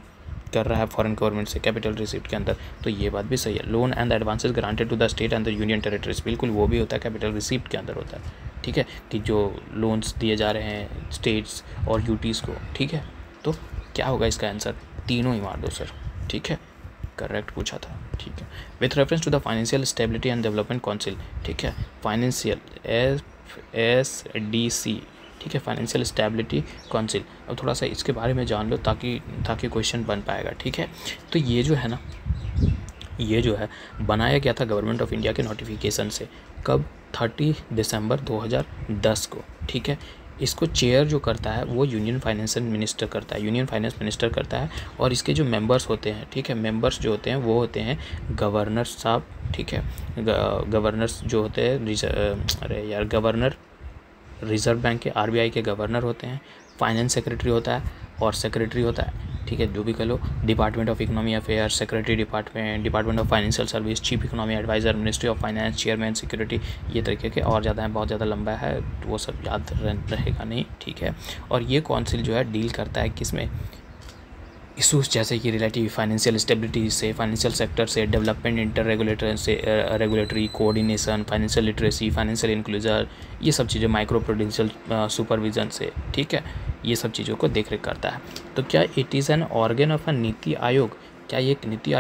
A: कर रहा है फॉरेन गवर्नमेंट से कैपिटल रिसीप्ट के अंदर, तो ये बात भी सही है। Loan and advances granted to the state and the union territories, बिल्कुल वो भी होता है कैपिटल रिसीप्ट के अंदर होता है, ठीक है, कि जो लोन्स दिए जा रहे हैं स्टेट्स और यूटीज़ को, ठीक है। तो क्या होगा इसका आंसर, तीनों ही मार दो सर, ठीक है, करेक्ट पूछा था, ठीक है। With reference to the financial stability and development council, ठीक है, फाइनेंशियल FSDC, ठीक है, फाइनेंशियल स्टेबिलिटी काउंसिल। अब थोड़ा सा इसके बारे में जान लो ताकि क्वेश्चन बन पाएगा, ठीक है। तो ये जो है ना, ये जो है बनाया गया था गवर्नमेंट ऑफ इंडिया के नोटिफिकेशन से, कब, 30 दिसंबर 2010 को, ठीक है। इसको चेयर जो करता है वो यूनियन फाइनेंस मिनिस्टर करता है, और इसके जो मेंबर्स होते हैं, ठीक है, मेंबर्स जो होते हैं वो होते हैं गवर्नर साहब, ठीक है, गवर्नर्स जो होते हैं, गवर्नर रिजर्व बैंक के, RBI के गवर्नर होते हैं, फाइनेंस सेक्रेटरी होता है और सेक्रेटरी होता है, ठीक है, जो भी कह लो, department of economy affair, secretary department of financial service, chief economy adviser, ministry of finance, chairman security, ये तरीके के और ज़्यादा हैं, बहुत ज़्यादा लंबा है तो वो सब याद रहेगा नहीं, ठीक है। और ये काउंसिल जो है डील करता है किसमें, इशूज़ जैसे कि रिलेटिव फाइनेंशियल स्टेबिलिटी से, फाइनेंशियल सेक्टर से, development, inter regulatory coordination, financial literacy, financial inclusion, ये सब चीज़ें, माइक्रो प्रूडेंशियल सुपरविजन से, ठीक है, ये सब चीज़ों को देखरेख करता है। तो क्या it is an organ of a NITI Aayog, क्या ये एक नीति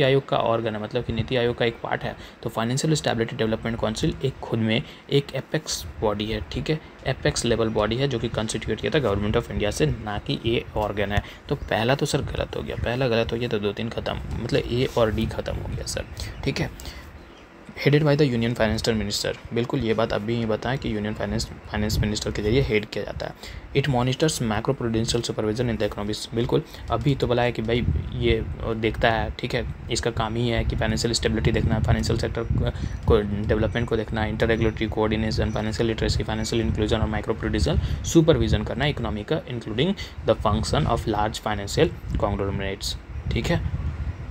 A: आयोग का ऑर्गन है, मतलब कि नीति आयोग का एक पार्ट है। तो फाइनेंशियल स्टेबिलिटी डेवलपमेंट काउंसिल एक खुद में एक एपेक्स बॉडी है, ठीक है, एपेक्स लेवल बॉडी है जो कि कंस्टिट्यूट किया था गवर्नमेंट ऑफ इंडिया से, ना कि ए ऑर्गन है। तो पहला तो सर गलत हो गया, पहला गलत हो गया, तो 2-3 खत्म, मतलब ए और डी खत्म हो गया सर, ठीक है। Headed by the union finance minister, बिल्कुल ये बात अभी ही बताएं कि यूनियन फाइनेंस मिनिस्टर के जरिए हेड किया जाता है। It monitors macro prudential supervision in the economics, बिल्कुल अभी तो बोला है कि भाई ये देखता है, ठीक है, इसका काम ही है कि फाइनेंशियल स्टेबिलिटी देखना है, फाइनेंशियल सेक्टर को डेवलपमेंट को देखना है, inter regulatory coordination, financial literacy, financial inclusion और माइक्रो प्रूडेंशियल सुपरविजन करना है इकोनॉमी का, including the function of large financial conglomerates, ठीक है।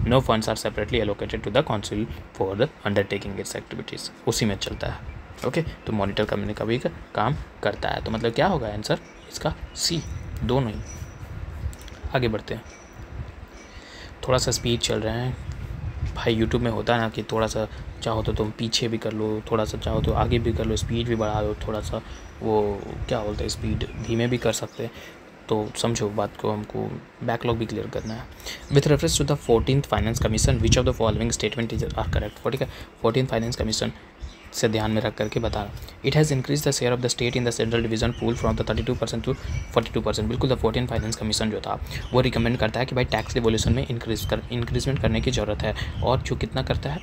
A: No funds are separately allocated to the council for the undertaking its activities, उसी में चलता है, ओके। तो मॉनिटर करने का भी काम करता है, तो मतलब क्या होगा आंसर इसका, सी, दोनों ही। आगे बढ़ते हैं, थोड़ा सा स्पीड चल रहे हैं भाई, यूट्यूब में होता है ना कि थोड़ा सा चाहो तो तुम पीछे भी कर लो, थोड़ा सा चाहो तो आगे भी कर लो, स्पीड भी बढ़ा लो, थोड़ा सा वो क्या बोलते हैं, स्पीड धीमे भी कर सकते हैं, तो समझो बात को, हमको बैकलॉग भी क्लियर करना है। With reference to the 14th finance commission, which of the following statement is are correct, ठीक है। 14th फाइनेंस कमीशन से ध्यान में रख करके बताना। It has increase the share of the state in the central division pool from the 32% to 42%, बिल्कुल the 14th finance commission जो था वो रिकमेंड करता है कि भाई टैक्स रिवोल्यूशन में इंक्रीजमेंट करने की ज़रूरत है, और जो कितना करता है,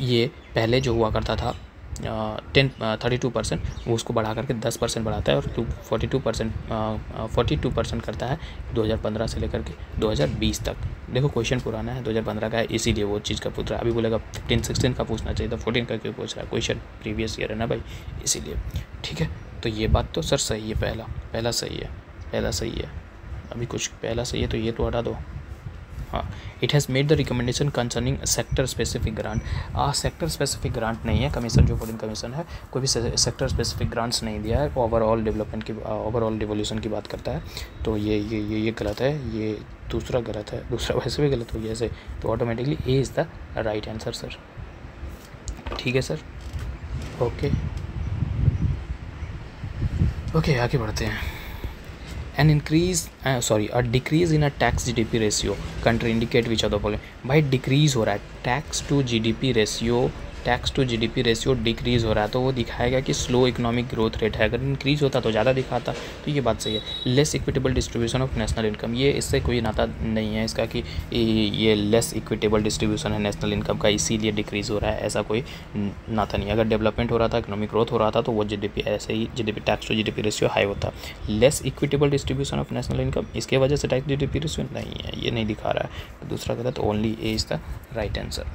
A: ये पहले जो हुआ करता था 32%, वो उसको बढ़ा करके 10% बढ़ाता है, और 42% करता है 2015 से लेकर के 2020 तक। देखो क्वेश्चन पुराना है, 2015 का है, इसीलिए वो चीज़ का पूछ रहा है। अभी बोलेगा 15-16 का पूछना चाहिए था, 14 का क्यों पूछ रहा है, क्वेश्चन प्रीवियस ईयर है ना भाई, इसीलिए, ठीक है। तो ये बात तो सर सही है, पहला सही है, अभी कुछ पहला सही है, तो ये तो हटा दो, हाँ। It has made the recommendation concerning sector specific grant, sector specific grant नहीं है कमीशन, जो 14 कमीशन है कोई भी सेक्टर स्पेसिफिक ग्रांट्स नहीं दिया है, ओवरऑल डेवलपमेंट की, ओवरऑल रिवोल्यूशन की बात करता है, तो ये गलत है, ये दूसरा गलत है, दूसरा वैसे भी गलत हो गया ऐसे, तो automatically A is the right answer sir, ठीक है सर, ओके आगे बढ़ते हैं। a decrease in a tax GDP ratio country indicate which of the following, भाई डिक्रीज हो रहा है tax to GDP ratio, tax to GDP ratio decrease हो रहा है तो वो दिखाएगा कि स्लो इकोनॉमिक ग्रोथ रेट है, अगर इंक्रीज़ होता तो ज़्यादा दिखाता, तो ये बात सही है। Less equitable distribution of national income, ये इससे कोई नाता नहीं है इसका कि ये लेस इक्विटेबल डिस्ट्रीब्यूशन है नेशनल इनकम का इसीलिए डिक्रीज़ हो रहा है, ऐसा कोई नाता नहीं है। अगर डेवलपमेंट हो रहा था, इकोनॉमिक ग्रोथ हो रहा था तो वो जीडीपी ऐसे ही GDP tax to GDP ratio high होता। Less equitable distribution of national income, इसके वजह से टैक्स जीडीपी रेशियो नहीं है, ये नहीं दिखा रहा है। तो दूसरा कहता है, तो only A is the right answer.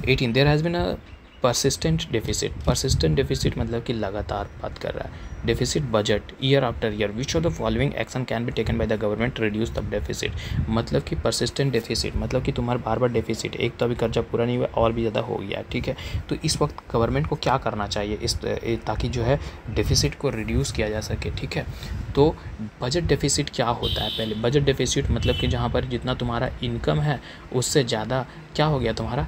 A: 18 there has been a persistent deficit, persistent deficit मतलब कि लगातार बात कर रहा है। Deficit budget year after year, which of the following action can be taken by the government to reduce the deficit, मतलब कि persistent deficit मतलब कि तुम्हारा बार बार डेफिसिट, एक तो अभी कर्जा पूरा नहीं हुआ और भी ज़्यादा हो गया, ठीक है। तो इस वक्त गवर्नमेंट को क्या करना चाहिए इस ताकि जो है डेफिसिट को रिड्यूस किया जा सके, ठीक है। तो बजट डेफिसिट क्या होता है, पहले बजट डेफिसिट मतलब कि जहाँ पर जितना तुम्हारा इनकम है उससे ज़्यादा क्या हो गया तुम्हारा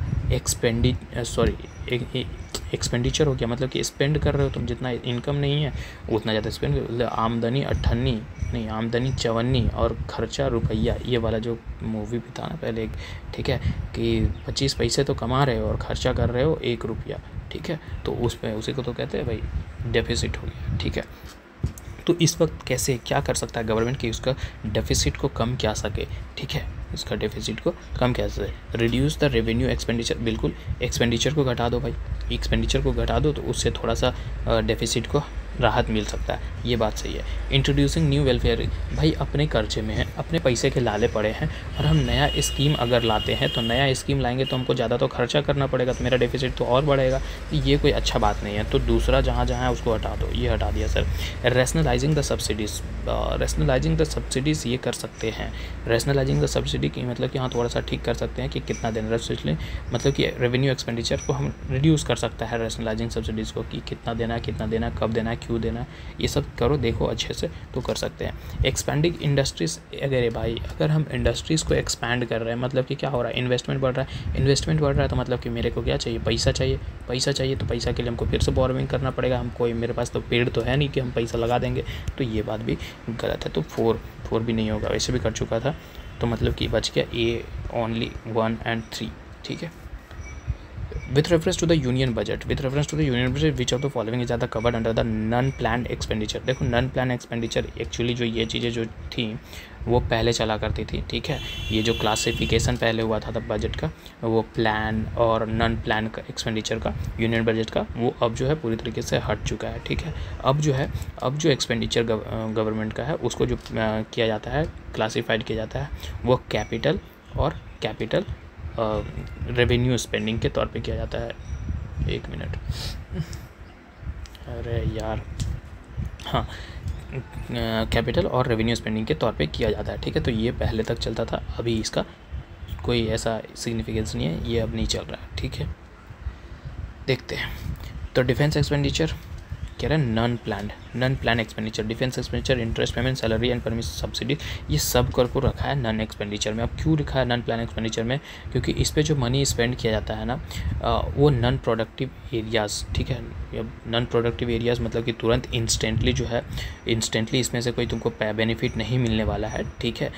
A: एक्सपेंडिचर हो गया, मतलब कि स्पेंड कर रहे हो तुम, जितना इनकम नहीं है उतना ज़्यादा स्पेंड, मतलब आमदनी 58 नहीं आमदनी 54 और खर्चा रुपया, ये वाला जो मूवी भी था ना पहले एक, ठीक है, कि 25 पैसे तो कमा रहे हो और खर्चा कर रहे हो 1 रुपया, ठीक है। तो उस पर उसी को तो कहते हैं भाई डेफिसिट हो गया, ठीक है। तो इस वक्त कैसे क्या कर सकता है गवर्नमेंट कि उसका डेफिसिट को कम किया सके, ठीक है, इसका डेफिसिट को कम किया सके। रिड्यूस द रेवेन्यू एक्सपेंडिचर, बिल्कुल एक्सपेंडिचर को घटा दो भाई, एक्सपेंडिचर को घटा दो तो उससे थोड़ा सा डेफिसिट को राहत मिल सकता है, ये बात सही है। इंट्रोड्यूसिंग न्यू वेलफेयर, भाई अपने कर्जे में हैं, अपने पैसे के लाले पड़े हैं और हम नया स्कीम अगर लाते हैं तो नया स्कीम लाएंगे तो हमको ज़्यादा तो खर्चा करना पड़ेगा, तो मेरा डेफिसिट तो और बढ़ेगा, ये कोई अच्छा बात नहीं है। तो दूसरा जहाँ जहाँ है उसको हटा दो, ये हटा दिया sir. Rationalising the subsidies, rationalising the subsidies ये कर सकते हैं, रैशनलाइजिंग द सब्सिडी की मतलब कि हाँ थोड़ा सा ठीक कर सकते हैं कि कितना देना, रैशनली मतलब कि रेवेन्यू एक्सपेंडिचर को हम रिड्यूस कर सकता है रैशनलाइजिंग सब्सिडीज़ को, कि कितना देना है, कब देना है, क्यों देना है, ये सब करो देखो अच्छे से तो कर सकते हैं। एक्सपैंडिंग इंडस्ट्रीज़, अगर भाई अगर हम इंडस्ट्रीज़ को एक्सपैंड कर रहे हैं मतलब कि क्या हो रहा है, इन्वेस्टमेंट बढ़ रहा है, इन्वेस्टमेंट बढ़ रहा है तो मतलब कि मेरे को क्या चाहिए, पैसा चाहिए, पैसा चाहिए तो पैसा के लिए हमको फिर से बोरोविंग करना पड़ेगा, हम कोई मेरे पास तो पेड़ तो है नहीं कि हम पैसा लगा देंगे, तो ये बात भी गलत है। तो 4 भी नहीं होगा, वैसे भी कर चुका था, तो मतलब कि बच गया ए ओनली 1 and 3, ठीक है। With reference to the union budget, which of the following is ज़्यादा covered under the non-planned expenditure? देखो non-planned expenditure एक्चुअली जो ये चीज़ें जो थी वो पहले चला करती थी, ठीक है। ये जो क्लासिफिकेशन पहले हुआ था तब बजट का, वो प्लान और नॉन प्लान का एक्सपेंडिचर का यूनियन बजट का, वो अब जो है पूरी तरीके से हट चुका है, ठीक है। अब जो एक्सपेंडिचर गवर्नमेंट का है उसको जो किया जाता है, क्लासीफाइड किया जाता है, वो कैपिटल और कैपिटल रेवेन्यू स्पेंडिंग के तौर पे किया जाता है। 1 मिनट, अरे यार, हाँ, कैपिटल और रेवेन्यू स्पेंडिंग के तौर पे किया जाता है, ठीक है। तो ये पहले तक चलता था, अभी इसका कोई ऐसा सिग्निफिकेंस नहीं है, ये अब नहीं चल रहा है, ठीक है। देखते हैं, तो डिफेंस एक्सपेंडिचर कह रहा है non plan expenditure, defence expenditure, interest payment, salary and permission subsidy, ये सब कर को रखा है नॉन एक्सपेंडिचर में। अब क्यों लिखा है नॉन प्लान एक्सपेंडिचर में, क्योंकि इस पे जो मनी स्पेंड किया जाता है ना, वो नॉन प्रोडक्टिव एरियाज़, ठीक है। नॉन प्रोडक्टिव एरियाज़ मतलब कि तुरंत इंस्टेंटली जो है, इंस्टेंटली इसमें से कोई तुमको बेनिफिट नहीं मिलने वाला है, ठीक है।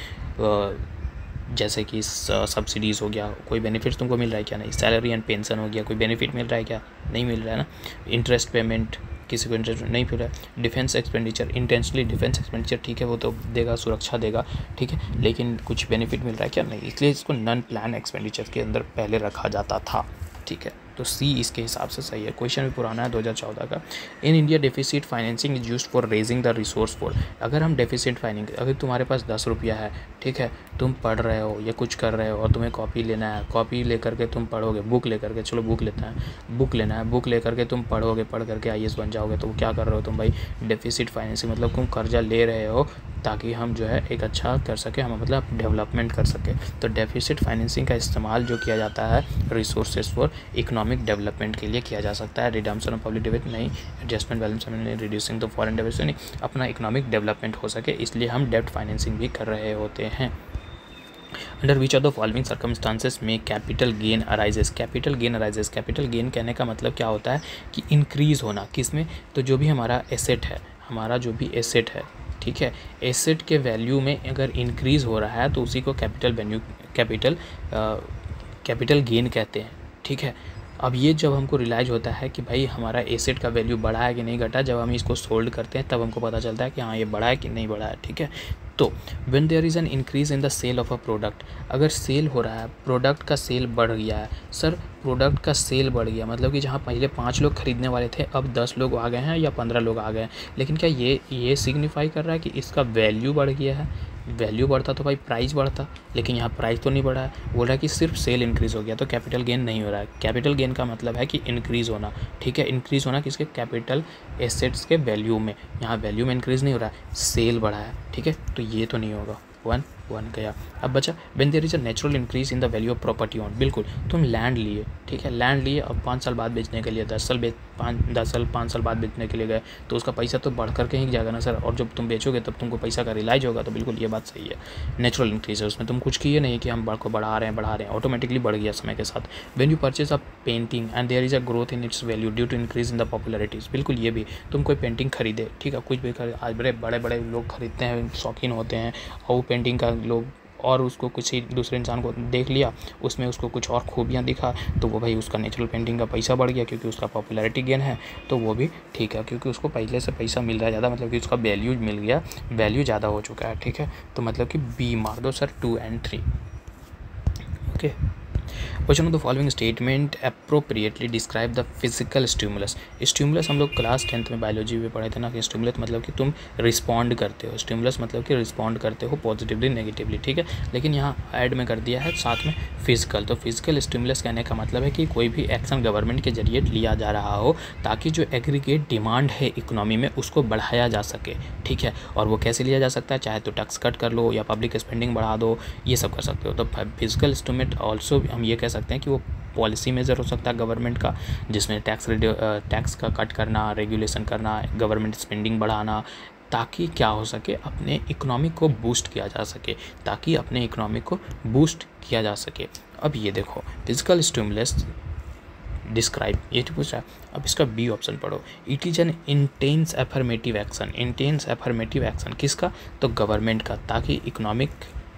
A: जैसे कि सब्सिडीज़ हो गया, कोई बेनिफिट्स तुमको मिल रहा है क्या, नहीं। सैलरी एंड पेंशन हो गया, कोई बेनिफिट मिल रहा है क्या, नहीं मिल रहा है ना। इंटरेस्ट पेमेंट, किसी को इंटरेस्ट नहीं मिल रहा है। Defence expenditure, intentionally defence expenditure, ठीक है, वो तो देगा, सुरक्षा देगा, ठीक है, लेकिन कुछ बेनिफिट मिल रहा है क्या, नहीं, इसलिए इसको नॉन प्लान एक्सपेंडिचर के अंदर पहले रखा जाता था, ठीक है। तो सी इसके हिसाब से सही है। क्वेश्चन भी पुराना है 2014 का। In India deficit financing is used for raising the resource for, अगर हम डेफिसिट फाइनेंस, अगर तुम्हारे पास 10 रुपया है, ठीक है, तुम पढ़ रहे हो या कुछ कर रहे हो और तुम्हें कॉपी लेना है, कॉपी लेकर के तुम पढ़ोगे, बुक लेकर के, चलो बुक लेता है, बुक लेना है, बुक लेकर के तुम पढ़ोगे, पढ़ करके IAS बन जाओगे, तो क्या कर रहे हो तुम भाई, डेफिसिट फाइनेंसिंग, मतलब तुम कर्जा ले रहे हो ताकि हम जो है एक अच्छा कर सके, हम मतलब डेवलपमेंट कर सके। तो डेफिसिट फाइनेंसिंग का इस्तेमाल जो किया जाता है रिसोर्सेज फॉर इकोनॉमिक डेवलपमेंट के लिए किया जा सकता है। रिडम्पशन ऑफ पब्लिक डेब्ट नहीं, एडजस्टमेंट बैलेंस में रिड्यूसिंग द फॉरेन डेब्ट नहीं, अपना इकोनॉमिक डेवलपमेंट हो सके, इसलिए हम डेब्ट फाइनेंसिंग भी कर रहे होते हैं। Under which of the following circumstances में capital gain arises, capital gain arises, capital gain कहने का मतलब क्या होता है कि इंक्रीज़ होना, किस में, तो जो भी हमारा एसेट है, हमारा जो भी एसेट है, ठीक है, एसेट के वैल्यू में अगर इंक्रीज़ हो रहा है तो उसी को कैपिटल गेन कहते हैं, ठीक है। अब ये जब हमको रियलाइज़ होता है कि भाई हमारा एसेट का वैल्यू बढ़ा है कि नहीं घटा, जब हम इसको सोल्ड करते हैं तब हमको पता चलता है कि हाँ ये बढ़ा है कि नहीं बढ़ा है, ठीक है। तो when there is an increase in the sale of a product, अगर सेल हो रहा है, प्रोडक्ट का सेल बढ़ गया है, सर प्रोडक्ट का सेल बढ़ गया मतलब कि जहाँ पहले 5 लोग खरीदने वाले थे अब 10 लोग आ गए हैं या 15 लोग आ गए हैं, लेकिन क्या ये सिग्निफाई कर रहा है कि इसका वैल्यू बढ़ गया है? वैल्यू बढ़ता तो भाई प्राइस बढ़ता, लेकिन यहाँ प्राइस तो नहीं बढ़ा है, बोल रहा है कि सिर्फ सेल इंक्रीज़ हो गया, तो कैपिटल गेन नहीं हो रहा है। कैपिटल गेन का मतलब है कि इंक्रीज़ होना, ठीक है, इंक्रीज़ होना किसके? कैपिटल एसेट्स के वैल्यू में। यहाँ वैल्यू में इंक्रीज़ नहीं हो रहा है, सेल बढ़ा है, ठीक है, तो ये तो नहीं होगा। वन गया। अब बचा when there is a natural increase in the value of property on, बिल्कुल तुम लैंड लिए, ठीक है, लैंड लिए, अब 5 साल बाद बेचने के लिए 10 साल बाद बेचने के लिए गए, तो उसका पैसा तो बढ़ करके ही जाएगा ना सर, और जब तुम बेचोगे तब तुमको पैसा का रिलाइज होगा, तो बिल्कुल ये बात सही है, नेचुरल इंक्रीज है, उसमें तुम कुछ किए नहीं कि हम बढ़ा रहे हैं, ऑटोमेटिकली बढ़ गया समय के साथ। When you purchase a painting and there is a growth in its value due to increase in the popularities, बिल्कुल ये भी, तुम कोई पेंटिंग खरीदे, ठीक है, कुछ भी आज बड़े बड़े लोग खरीदते हैं, शौकीन होते हैं, और वो पेंटिंग का लोग और उसको किसी दूसरे इंसान को देख लिया, उसमें उसको कुछ और खूबियाँ दिखा, तो वो भाई उसका नेचुरल पेंटिंग का पैसा बढ़ गया क्योंकि उसका पॉपुलैरिटी गेन है, तो वो भी ठीक है क्योंकि उसको पहले से पैसा मिल रहा है ज़्यादा, मतलब कि उसका वैल्यू मिल गया, वैल्यू ज़्यादा हो चुका है, ठीक है। तो मतलब कि बी मार दो सर 2 और 3, okay. Question of the following statement appropriately describe the physical stimulus. Stimulus हम लोग क्लास 10th में बायोलॉजी में पढ़े थे ना कि स्टिमुलस मतलब कि तुम रिस्पॉन्ड करते हो, स्टिमुलस मतलब कि रिस्पॉन्ड करते हो पॉजिटिवली नेगेटिवली, ठीक है, लेकिन यहाँ ऐड में कर दिया है साथ में फिजिकल। तो फिजिकल स्टिमुलस कहने का मतलब है कि कोई भी एक्शन गवर्नमेंट के जरिए लिया जा रहा हो ताकि जो एग्रीगेट डिमांड है इकोनॉमी में उसको बढ़ाया जा सके, ठीक है, और वो कैसे लिया जा सकता है, चाहे तो टैक्स कट कर लो या पब्लिक स्पेंडिंग बढ़ा दो, ये सब कर सकते हो। तो फिजिकल स्टिमुलेट ऑल्सो हम ये कह सकते हैं कि वो पॉलिसी मेजर हो सकता है गवर्नमेंट का, जिसमें टैक्स का कट करना, रेगुलेशन करना, गवर्नमेंट स्पेंडिंग बढ़ाना, ताकि क्या हो सके, अपने इकोनॉमी को बूस्ट किया जा सके, अब ये देखो फिजिकल स्टिमुलस डिस्क्राइब, ये तो पूछ रहा है। अब इसका बी ऑप्शन पढ़ो, it is an intense affirmative action किसका? तो गवर्नमेंट का, ताकि इकोनॉमिक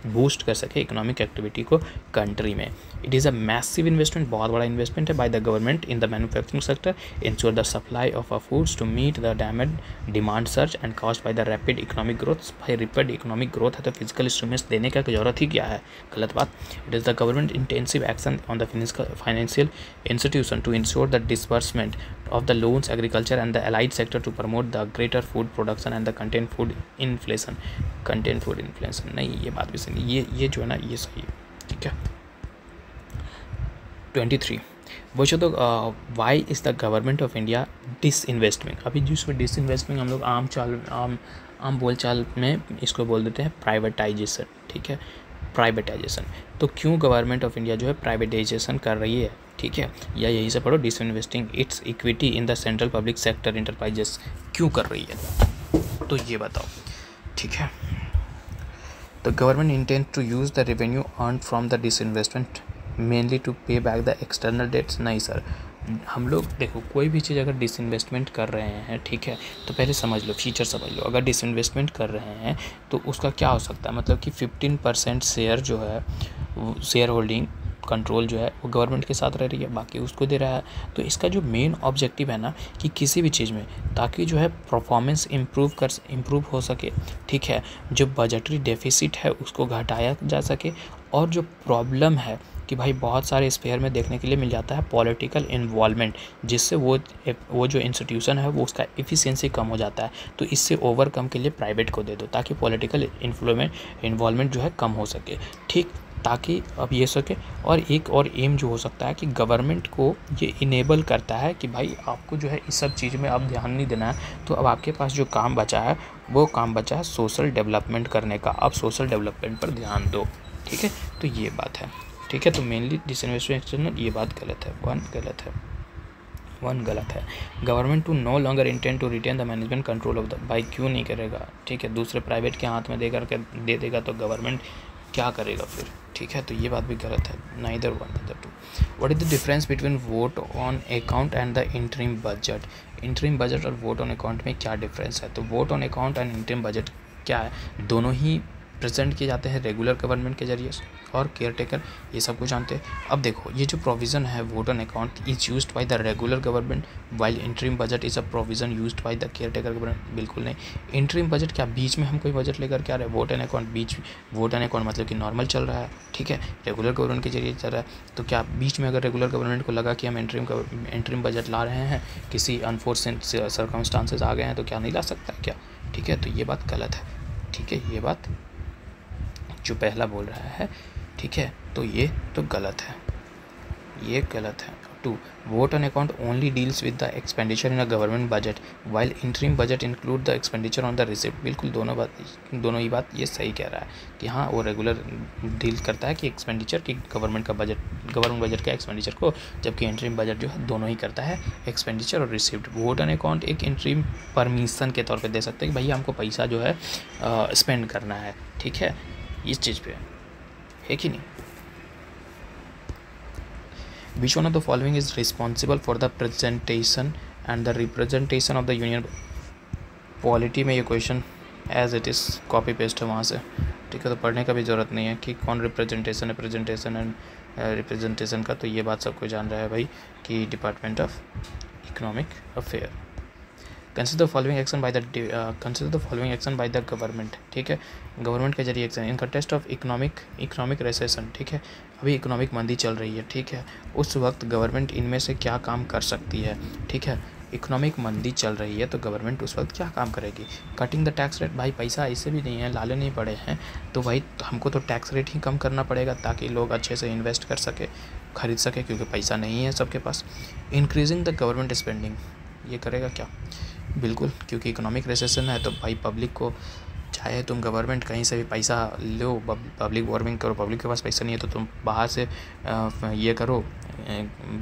A: बूस्ट कर सके इकोनॉमिक एक्टिविटी को कंट्री में। It is a massive investment, बहुत बड़ा इन्वेस्टमेंट है by the government in the manufacturing sector, ensure the supply of a foods to meet the demand surge and caused by the rapid economic growth. भाई rapid economic growth है तो physical instruments देने का जरूरत ही क्या है, गलत बात। It is the government intensive action on the financial institution to ensure the disbursement of the loans, agriculture and the allied sector to promote the greater food production and the contain food inflation, नहीं ये बात भी सही नहीं, ये जो है ना ये सही है, ठीक है। 23 वो तो Y is the government of India disinvestment. अभी जिसमें डिसइन्वेस्टमेंट हम लोग आम बोलचाल में इसको बोल देते हैं प्राइवेटाइजेशन, ठीक है, प्राइवेटाइजेशन। तो क्यों गवर्नमेंट ऑफ इंडिया जो है प्राइवेटाइजेशन कर रही है, ठीक है, या यही से पढ़ो disinvesting its equity in the central public sector enterprises, क्यों कर रही है, तो ये बताओ, ठीक है। The government intend to use the revenue earn from the disinvestment mainly to pay back the external debts. नहीं सर, हम लोग देखो कोई भी चीज़ अगर डिसइन्वेस्टमेंट कर रहे हैं, ठीक है, तो पहले समझ लो, फीचर समझ लो। अगर डिसइन्वेस्टमेंट कर रहे हैं तो उसका क्या हो सकता है, मतलब कि 15% शेयर जो है, शेयर होल्डिंग कंट्रोल जो है वो गवर्नमेंट के साथ रह रही है, बाकी उसको दे रहा है। तो इसका जो मेन ऑब्जेक्टिव है ना कि किसी भी चीज़ में ताकि जो है परफॉर्मेंस इम्प्रूव हो सके, ठीक है, जो बजटरी डेफिसिट है उसको घटाया जा सके, और जो प्रॉब्लम है कि भाई बहुत सारे स्फेयर में देखने के लिए मिल जाता है पॉलिटिकल इन्वॉल्वमेंट, जिससे वो जो इंस्टीट्यूशन है वो उसका एफिशिएंसी कम हो जाता है। तो इससे ओवरकम के लिए प्राइवेट को दे दो ताकि पॉलिटिकल इन्वॉल्वमेंट जो है कम हो सके, ठीक, ताकि अब ये सके। और एक और एम जो हो सकता है कि गवर्नमेंट को ये इनेबल करता है कि भाई आपको जो है इस सब चीज़ में अब ध्यान नहीं देना है, तो अब आपके पास जो काम बचा है वो काम बचा है सोशल डेवलपमेंट करने का, अब सोशल डेवलपमेंट पर ध्यान दो, ठीक है। तो ये बात है, ठीक है। तो मेनली डिसइन्वेस्टमेंट ये बात गलत है, वन गलत है। Government to no longer intend to retain the management control of the, भाई क्यों नहीं करेगा, ठीक है, दूसरे प्राइवेट के हाथ में दे देगा तो गवर्नमेंट क्या करेगा फिर, ठीक है। तो ये बात भी गलत है, neither one neither two. What is the difference between vote on account and the interim budget. Interim budget और वोट ऑन अकाउंट में क्या डिफरेंस है, तो vote on account and interim budget क्या है, दोनों ही प्रेजेंट किए जाते हैं रेगुलर गवर्नमेंट के जरिए से, और केयर टेकर ये सब कुछ जानते हैं। अब देखो ये जो प्रोविज़न है vote on account is used by the regular government while interim budget is a provision used by the care taker government. बिल्कुल नहीं, इंटरिम बजट क्या बीच में हम कोई बजट लेकर के आ रहे हैं? Vote on account beach, vote on account मतलब कि नॉर्मल चल रहा है, ठीक है, रेगुलर गवर्नमेंट के जरिए चल रहा है। तो क्या बीच में अगर रेगुलर गवर्नमेंट को लगा कि हम इंटरिम बजट ला रहे हैं, किसी अनफोर्चुनेट सर्कमस्टांसेस आ गए हैं, तो क्या नहीं ला सकता है क्या? ठीक है, तो ये बात गलत है, ठीक है, ये बात जो पहला बोल रहा है, ठीक है, तो ये तो गलत है, ये गलत है। 2. Vote on account only deals with the expenditure in a government budget while interim budget include the expenditure on the receipt. बिल्कुल दोनों ही बात ये सही कह रहा है कि हाँ वो रेगुलर डील करता है कि एक्सपेंडिचर की गवर्नमेंट बजट का एक्सपेंडिचर को, जबकि इंटरिम बजट जो है दोनों ही करता है, एक्सपेंडिचर और रिसिप्ट। वोट ऑन अकाउंट एक इंटरिम परमिशन के तौर पर दे सकते हैं कि भैया हमको पैसा जो है स्पेंड करना है, ठीक है, इस चीज़ पे है कि नहीं। Which one of the following is responsible for the presentation and the representation of the union? Polity में ये question as it is copy paste है वहाँ से, ठीक है, तो पढ़ने का भी ज़रूरत नहीं है कि कौन रिप्रेजेंटेशन है, प्रेजेंटेशन एंड रिप्रेजेंटेशन का, तो ये बात सबको जान रहा है भाई कि department of economic affair. Consider the following action by the government, ठीक है, गवर्नमेंट के जरिए action in context of economic recession, ठीक है, अभी इकोनॉमिक मंदी चल रही है, ठीक है, उस वक्त गवर्नमेंट इनमें से क्या काम कर सकती है, ठीक है, इकोनॉमिक मंदी चल रही है तो गवर्नमेंट उस वक्त क्या काम करेगी? कटिंग द टैक्स रेट, भाई पैसा ऐसे भी नहीं है, लाले नहीं पड़े हैं, तो भाई हमको तो टैक्स रेट ही कम करना पड़ेगा ताकि लोग अच्छे से इन्वेस्ट कर सके, खरीद सके, क्योंकि पैसा नहीं है सबके पास। इंक्रीजिंग द गवर्नमेंट स्पेंडिंग, ये करेगा क्या? बिल्कुल, क्योंकि इकोनॉमिक रिसेशन है तो भाई पब्लिक को, चाहे तुम गवर्नमेंट कहीं से भी पैसा लो, पब्लिक बोरविंग करो, पब्लिक के पास पैसा नहीं है तो तुम बाहर से ये करो,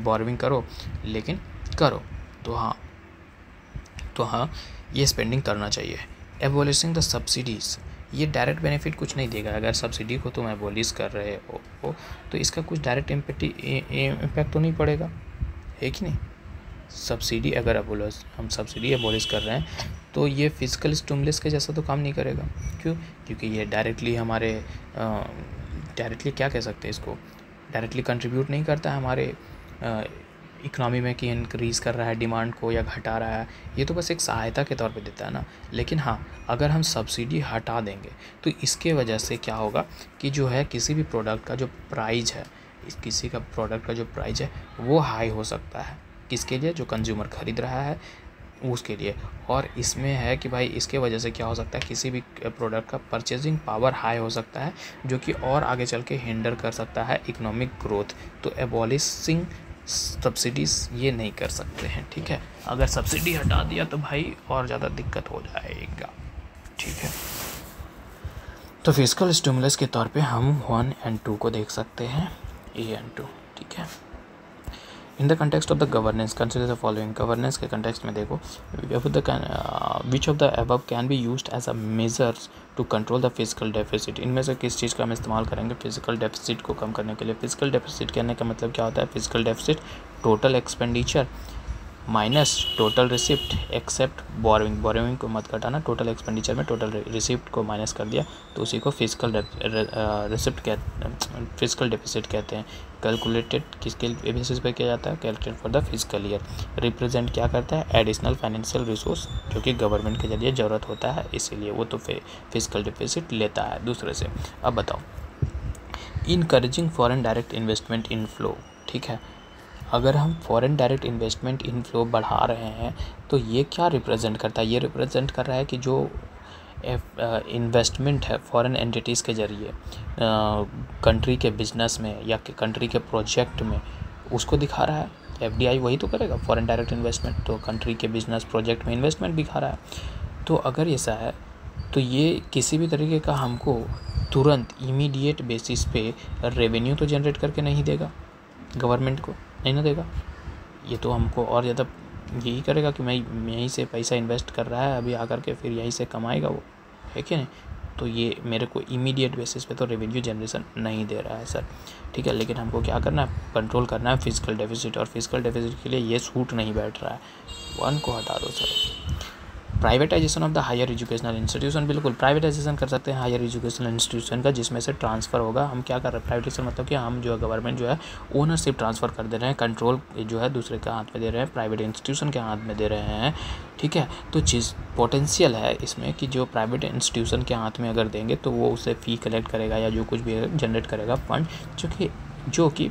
A: बोरविंग करो, लेकिन करो तो हाँ ये स्पेंडिंग करना चाहिए। एबोलिशिंग द सब्सिडीज़, ये डायरेक्ट बेनिफिट कुछ नहीं देगा। अगर सब्सिडी को तुम एबोलिश कर रहे हो तो इसका कुछ डायरेक्ट इम्पैक्ट तो नहीं पड़ेगा, है कि नहीं। सब्सिडी अगर हम सब्सिडी एबोलिश कर रहे हैं तो ये फिजिकल स्टिमुलस के जैसा तो काम नहीं करेगा। क्यों? क्योंकि ये डायरेक्टली हमारे डायरेक्टली क्या कह सकते हैं इसको, डायरेक्टली कंट्रीब्यूट नहीं करता है हमारे इकनॉमी में कि इंक्रीज़ कर रहा है डिमांड को या घटा रहा है, ये तो बस एक सहायता के तौर पे देता है ना। लेकिन हाँ, अगर हम सब्सिडी हटा देंगे तो इसके वजह से क्या होगा कि जो है किसी भी प्रोडक्ट का जो प्राइस है, किसी का प्रोडक्ट का जो प्राइस है वो हाई हो सकता है। किसके लिए? जो कंज्यूमर ख़रीद रहा है उसके लिए। और इसमें है कि भाई इसके वजह से क्या हो सकता है, किसी भी प्रोडक्ट का परचेजिंग पावर हाई हो सकता है, जो कि और आगे चल के हिंडर कर सकता है इकोनॉमिक ग्रोथ। तो एबॉलिशिंग सब्सिडीज़ ये नहीं कर सकते हैं, ठीक है। अगर सब्सिडी हटा दिया तो भाई और ज़्यादा दिक्कत हो जाएगा, ठीक है। तो फिस्कल स्टिमुलस के तौर पे हम 1 और 2 को देख सकते हैं, A और 2, ठीक है। In the context of the governance consider the following. Governance के कंटेक्स्ट में देखो, which of the above can be used as a measures to control the physical deficit. इनमें से किस चीज़ का हम इस्तेमाल करेंगे फिजिकल डेफिसिट को कम करने के लिए। फिजिकल डेफिसिट कहने का मतलब क्या होता है? Physical deficit total expenditure minus total receipt except borrowing. Borrowing को मत घटाना, टोटल एक्सपेंडिचर में टोटल रिसिप्ट को माइनस कर दिया तो उसी को फिजिकल डेफिसिट कहते हैं। कैलकुलेटेड किसके बेसिस पे किया जाता है? Calculate for the physical year. Represent क्या करता है? एडिशनल फाइनेंशियल रिसोर्स जो कि गवर्नमेंट के जरिए ज़रूरत होता है, इसीलिए वो तो फिजिकल डेफिसिट लेता है दूसरे से। अब बताओ, encouraging foreign direct investment inflow, ठीक है। अगर हम फॉरेन डायरेक्ट इन्वेस्टमेंट इनफ्लो बढ़ा रहे हैं तो ये क्या रिप्रेजेंट करता है? ये रिप्रेजेंट कर रहा है कि जो इन्वेस्टमेंट है फॉरेन एंटिटीज़ के ज़रिए कंट्री के बिजनेस में या कंट्री के प्रोजेक्ट में, उसको दिखा रहा है। FDI वही तो करेगा, फॉरेन डायरेक्ट इन्वेस्टमेंट, तो कंट्री के बिजनेस प्रोजेक्ट में इन्वेस्टमेंट दिखा रहा है। तो अगर ऐसा है तो ये किसी भी तरीके का हमको तुरंत इमीडिएट बेसिस पे रेवेन्यू तो जनरेट करके नहीं देगा, गवर्नमेंट को नहीं ना देगा। ये तो हमको और ज़्यादा यही करेगा कि मैं यहीं से पैसा इन्वेस्ट कर रहा है, अभी आकर के फिर यहीं से कमाएगा वो, है कि नहीं। तो ये मेरे को इमीडिएट बेसिस पे तो रेवेन्यू जनरेशन नहीं दे रहा है सर, ठीक है। लेकिन हमको क्या करना है? कंट्रोल करना है फिजिकल डेफिसिट, और फिजिकल डेफिसिट के लिए ये सूट नहीं बैठ रहा है। 1 को हटा दो sir. Privatisation of the higher educational institution, बिल्कुल प्राइवेटाइजेशन कर सकते हैं हायर एजुकेशनल इंस्टीट्यूशन का, जिसमें से ट्रांसफ़र होगा। हम क्या कर रहे हैं, प्राइवेटाइजेशन मतलब कि हम जो है गवर्नमेंट जो है ओनरशिप ट्रांसफ़र कर दे रहे हैं, कंट्रोल जो है दूसरे के हाथ में दे रहे हैं, प्राइवेट इंस्टीट्यूशन के हाथ में दे रहे हैं, ठीक है। तो चीज़ पोटेंशियल है इसमें कि जो प्राइवेट इंस्टीट्यूशन के हाथ में अगर देंगे तो वो उससे फ़ी कलेक्ट करेगा या जो कुछ भी जनरेट करेगा फंड, जो कि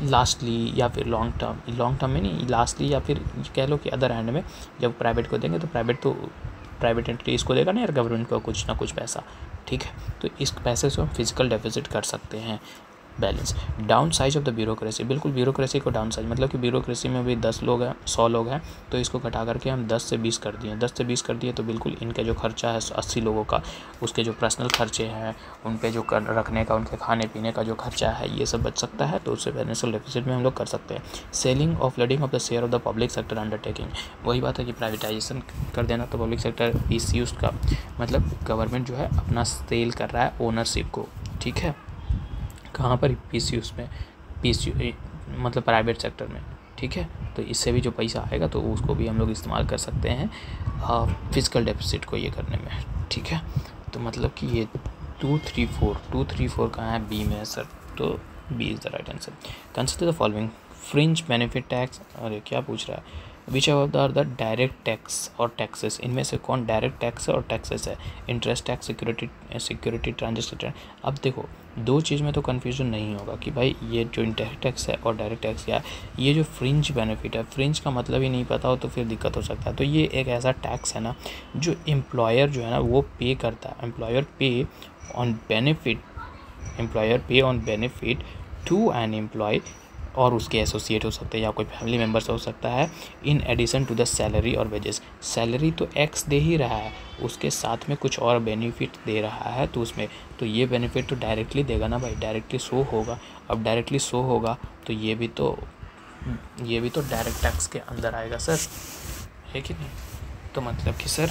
A: लास्टली या फिर लॉन्ग टर्म में नहीं, लास्टली या फिर कह लो कि अदर हैंड में जब प्राइवेट को देंगे तो प्राइवेट एंटिटी इसको देगा ना यार, गवर्नमेंट को कुछ ना कुछ पैसा, ठीक है। तो इस पैसे से हम फिजिकल डेफिसिट कर सकते हैं balance. Down size of the bureaucracy, बिल्कुल ब्यूरोक्रेसी को डाउन साइज मतलब कि ब्यूरोक्रेसी में भी 10 लोग हैं, 100 लोग हैं, तो इसको घटा करके हम 10 से 20 कर दिए, 10 से 20 कर दिए तो बिल्कुल इनका जो खर्चा है 80 लोगों का, उसके जो पर्सनल खर्चे हैं, उन पे जो रखने का, उनके खाने पीने का जो खर्चा है, ये सब बच सकता है, तो उससे फाइनेंशियल डेफिसिट में हम लोग कर सकते हैं। Selling of flooding of the share of the public sector undertaking, वही बात है कि प्राइवेटाइजेशन कर देना तो पब्लिक सेक्टर पीसीयूज का मतलब गवर्नमेंट जो है अपना सेल कर रहा है ओनरशिप को, ठीक है। कहाँ पर, पीसीयूज में, पीसीयू मतलब प्राइवेट सेक्टर में, ठीक है। तो इससे भी जो पैसा आएगा तो उसको भी हम लोग इस्तेमाल कर सकते हैं फिजिकल डेफिसिट को ये करने में, ठीक है। तो मतलब कि ये 234 कहाँ है, बी में है सर, तो B is the right answer. Consider the following fringe benefit tax, अरे क्या पूछ रहा है, which are the direct tax और टैक्सेस, इनमें से कौन डायरेक्ट टैक्स और टैक्सेस है, इंटरेस्ट टैक्स, सिक्योरिटी ट्रांजेक्शन। अब देखो दो चीज़ में तो कन्फ्यूजन नहीं होगा कि भाई ये जो इंटरेस्ट टैक्स है और डायरेक्ट टैक्स क्या है। ये जो फ्रिंज बेनिफिट है, फ्रिंज का मतलब ही नहीं पता हो तो फिर दिक्कत हो सकता है। तो ये एक ऐसा टैक्स है ना जो एम्प्लॉयर जो है ना वो पे करता है, employer pay on benefit to an employ और उसके एसोसिएट हो सकते हैं या कोई फैमिली मेम्बर्स हो सकता है, in addition to the salary और वेजेस। सैलरी तो एक्स दे ही रहा है, उसके साथ में कुछ और बेनिफिट दे रहा है, तो उसमें तो ये बेनिफिट तो डायरेक्टली देगा ना भाई, डायरेक्टली शो होगा। अब डायरेक्टली शो होगा तो ये भी तो डायरेक्ट टैक्स के अंदर आएगा सर, है कि नहीं। तो मतलब कि सर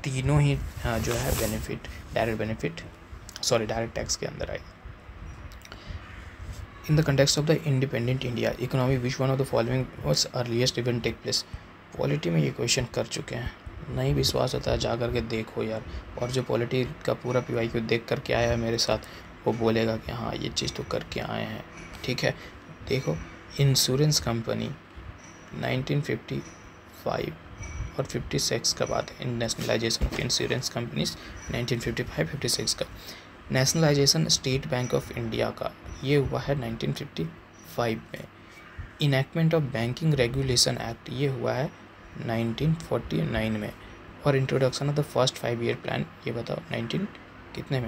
A: तीनों ही जो है बेनिफिट डायरेक्ट टैक्स के अंदर आएगा। In the context of the independent India economy, which one of the following was earliest event take place? Polity में ये क्वेश्चन कर चुके हैं, नहीं विश्वास होता है जा कर के देखो यार, और जो पॉलिटी का पूरा पीवाई को देख करके आया है मेरे साथ वो बोलेगा कि हाँ ये चीज़ तो करके आए हैं, ठीक है। देखो इंश्योरेंस कंपनी 1955 और 56 का बात है, नेशनलाइजेशन ऑफ इंश्योरेंस कंपनीज 1955-56 का। Nationalisation state Bank of India का ये हुआ है 1955 में। Enactment of banking regulation act ये हुआ है 1949 में। और introduction of the first 5 year plan ये बताओ 1951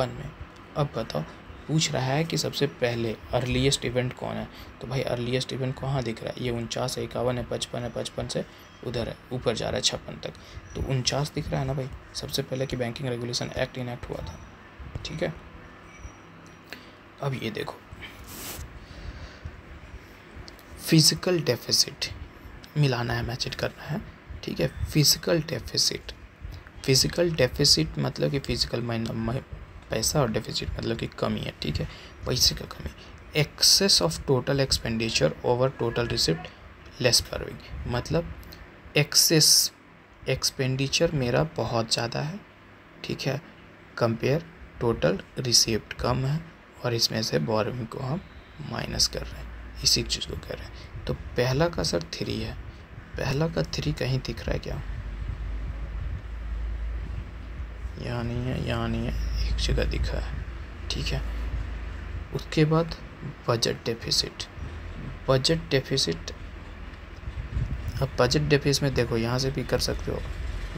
A: में। अब बताओ, पूछ रहा है कि सबसे पहले अर्लीस्ट इवेंट कौन है, तो भाई अर्लीस्ट इवेंट कहाँ दिख रहा है, ये 49 है, 51 है, 55 है, 55 से उधर है ऊपर जा रहा है 56 तक, तो 49 दिख रहा है ना भाई, सबसे पहले कि बैंकिंग रेगुलेशन एक्ट इनैक्ट हुआ था, ठीक है। अब ये देखो फिजिकल डेफिसिट मिलाना है, मैच करना है, ठीक है। फिजिकल डेफिसिट मतलब कि फिजिकल पैसा और डेफिसिट मतलब कि कमी है, ठीक है, पैसे का कमी। Excess of total expenditure over total receipt less borrowing, मतलब एक्सेस एक्सपेंडिचर मेरा बहुत ज़्यादा है, ठीक है, कंपेयर टोटल रिसिप्ट कम है, और इसमें से बोरोइंग को हम माइनस कर रहे हैं, इसी चीज़ को कह रहे हैं। तो पहला का सर 3 है, पहला का 3 कहीं दिख रहा है क्या, यहाँ नहीं है, यहाँ नहीं है, एक जगह दिखा है, ठीक है। उसके बाद बजट डेफिसिट, अब बजट डेफिसिट में देखो यहाँ से भी कर सकते हो,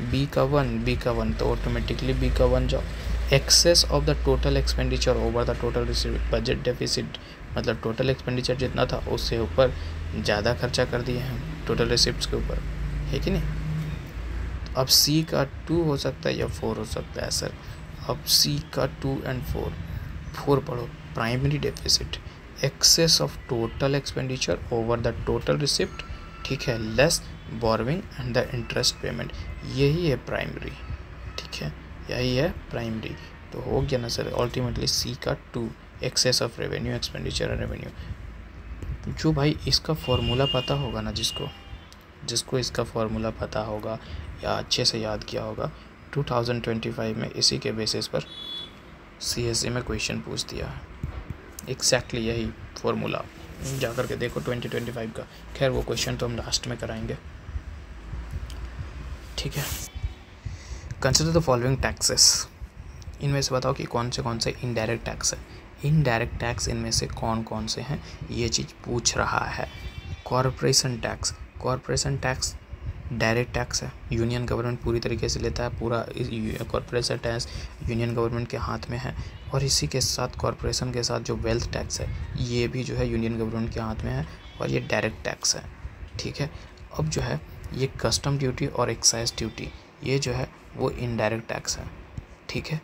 A: बी का वन तो ऑटोमेटिकली बी का 1 जाओ। Excess of the total expenditure over the total receipt, budget deficit मतलब टोटल एक्सपेंडिचर जितना था उससे ऊपर ज़्यादा खर्चा कर दिए हम टोटल रिसिप्ट्स के ऊपर, है कि नहीं। अब सी का 2 हो सकता है या 4 हो सकता है सर। अब सी का 2 और 4 पढ़ो। Primary deficit, excess of total expenditure over the total receipt, ठीक है, less borrowing and the interest payment, यही है प्राइमरी, ठीक है, यही है प्राइमरी। तो हो गया ना सर, अल्टीमेटली सी का 2, एक्सेस ऑफ रेवेन्यू, एक्सपेंडिचर और रेवेन्यू। जो भाई इसका फॉर्मूला पता होगा ना, जिसको इसका फॉर्मूला पता होगा या अच्छे से याद किया होगा, 2025 में इसी के बेसिस पर CSE में क्वेश्चन पूछ दिया है। एग्जैक्टली यही फॉर्मूला जा कर के देखो 2025 का। खैर वो क्वेश्चन तो हम लास्ट में कराएंगे, ठीक है। कंसिडर द फॉलोइंग टैक्सेस, इनमें से बताओ कि कौन से इनडायरेक्ट टैक्स है। इनडायरेक्ट टैक्स इनमें से कौन से हैं, ये चीज़ पूछ रहा है। कॉरपोरेशन टैक्स डायरेक्ट टैक्स है, यूनियन गवर्नमेंट पूरी तरीके से लेता है, पूरा कॉरपोरेशन टैक्स यूनियन गवर्नमेंट के हाथ में है। और इसी के साथ कॉरपोरेशन के साथ जो वेल्थ टैक्स है ये भी जो है यूनियन गवर्नमेंट के हाथ में है, और ये डायरेक्ट टैक्स है, ठीक है। अब जो है ये कस्टम ड्यूटी और एक्साइज ड्यूटी, ये जो है वो इनडायरेक्ट टैक्स है, ठीक है।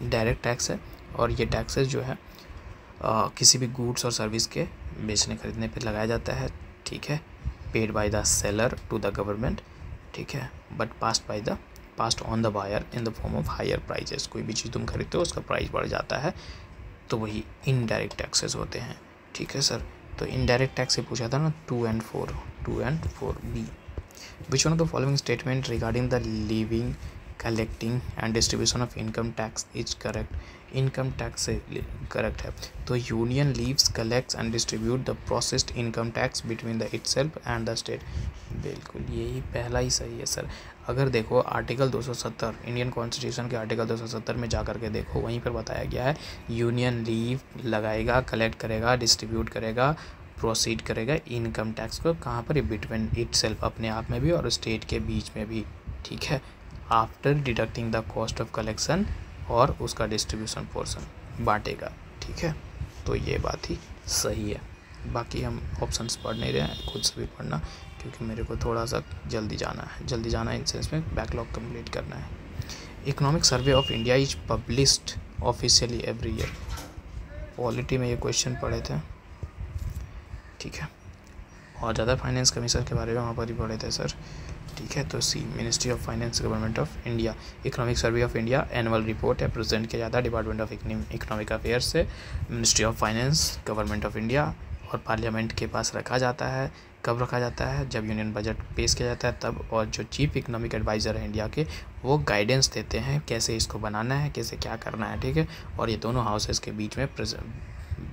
A: डायरेक्ट टैक्स है, और ये टैक्सेस जो है किसी भी गुड्स और सर्विस के बेचने खरीदने पे लगाया जाता है, ठीक है। Paid by the seller to the government, ठीक है, but passed on the buyer in the form of higher prices. कोई भी चीज़ तुम खरीदते हो उसका प्राइस बढ़ जाता है, तो वही इनडायरेक्ट टैक्सेस होते हैं, ठीक है सर। तो इनडायरेक्ट टैक्स से पूछा था ना 2 and 4 B. Which one of the following statement regarding the levying collecting and distribution of income tax is correct. Income tax से करेक्ट है, तो union levies collects and distribute the processed income tax between the itself and the state. बिल्कुल यही पहला ही सही है sir. अगर देखो आर्टिकल 270 इंडियन कॉन्स्टिट्यूशन के आर्टिकल 270 में जा कर के देखो, वहीं पर बताया गया है यूनियन लीव लगाएगा, कलेक्ट करेगा, डिस्ट्रीब्यूट करेगा, प्रोसीड करेगा इनकम टैक्स को। कहाँ पर? बिटवीन इटसेल्फ, अपने आप में भी और स्टेट के बीच में भी, ठीक है। After deducting the cost of collection, और उसका डिस्ट्रीब्यूशन पोर्शन बांटेगा, ठीक है। तो ये बात ही सही है। बाकी हम ऑप्शंस पढ़ नहीं रहे हैं, खुद से भी पढ़ना, क्योंकि मेरे को थोड़ा सा जल्दी जाना है इन सेंस में बैकलॉग कंप्लीट करना है। Economic survey of India is published officially every year. Polity में ये क्वेश्चन पढ़े थे, ठीक है। और ज़्यादा फाइनेंस कमीशन के बारे में वहाँ पर ही पढ़े थे सर, ठीक है। तो C ministry of finance government of India, economic survey of India annual report है, प्रेजेंट किया जाता है डिपार्टमेंट ऑफ इकोनॉमिक अफेयर्स से, ministry of finance government of India, और पार्लियामेंट के पास रखा जाता है। कब रखा जाता है? जब यूनियन बजट पेश किया जाता है तब। और जो चीफ इकोनॉमिक एडवाइज़र है इंडिया के, वो गाइडेंस देते हैं कैसे इसको बनाना है, कैसे क्या करना है, ठीक है। और ये दोनों हाउसेस के बीच में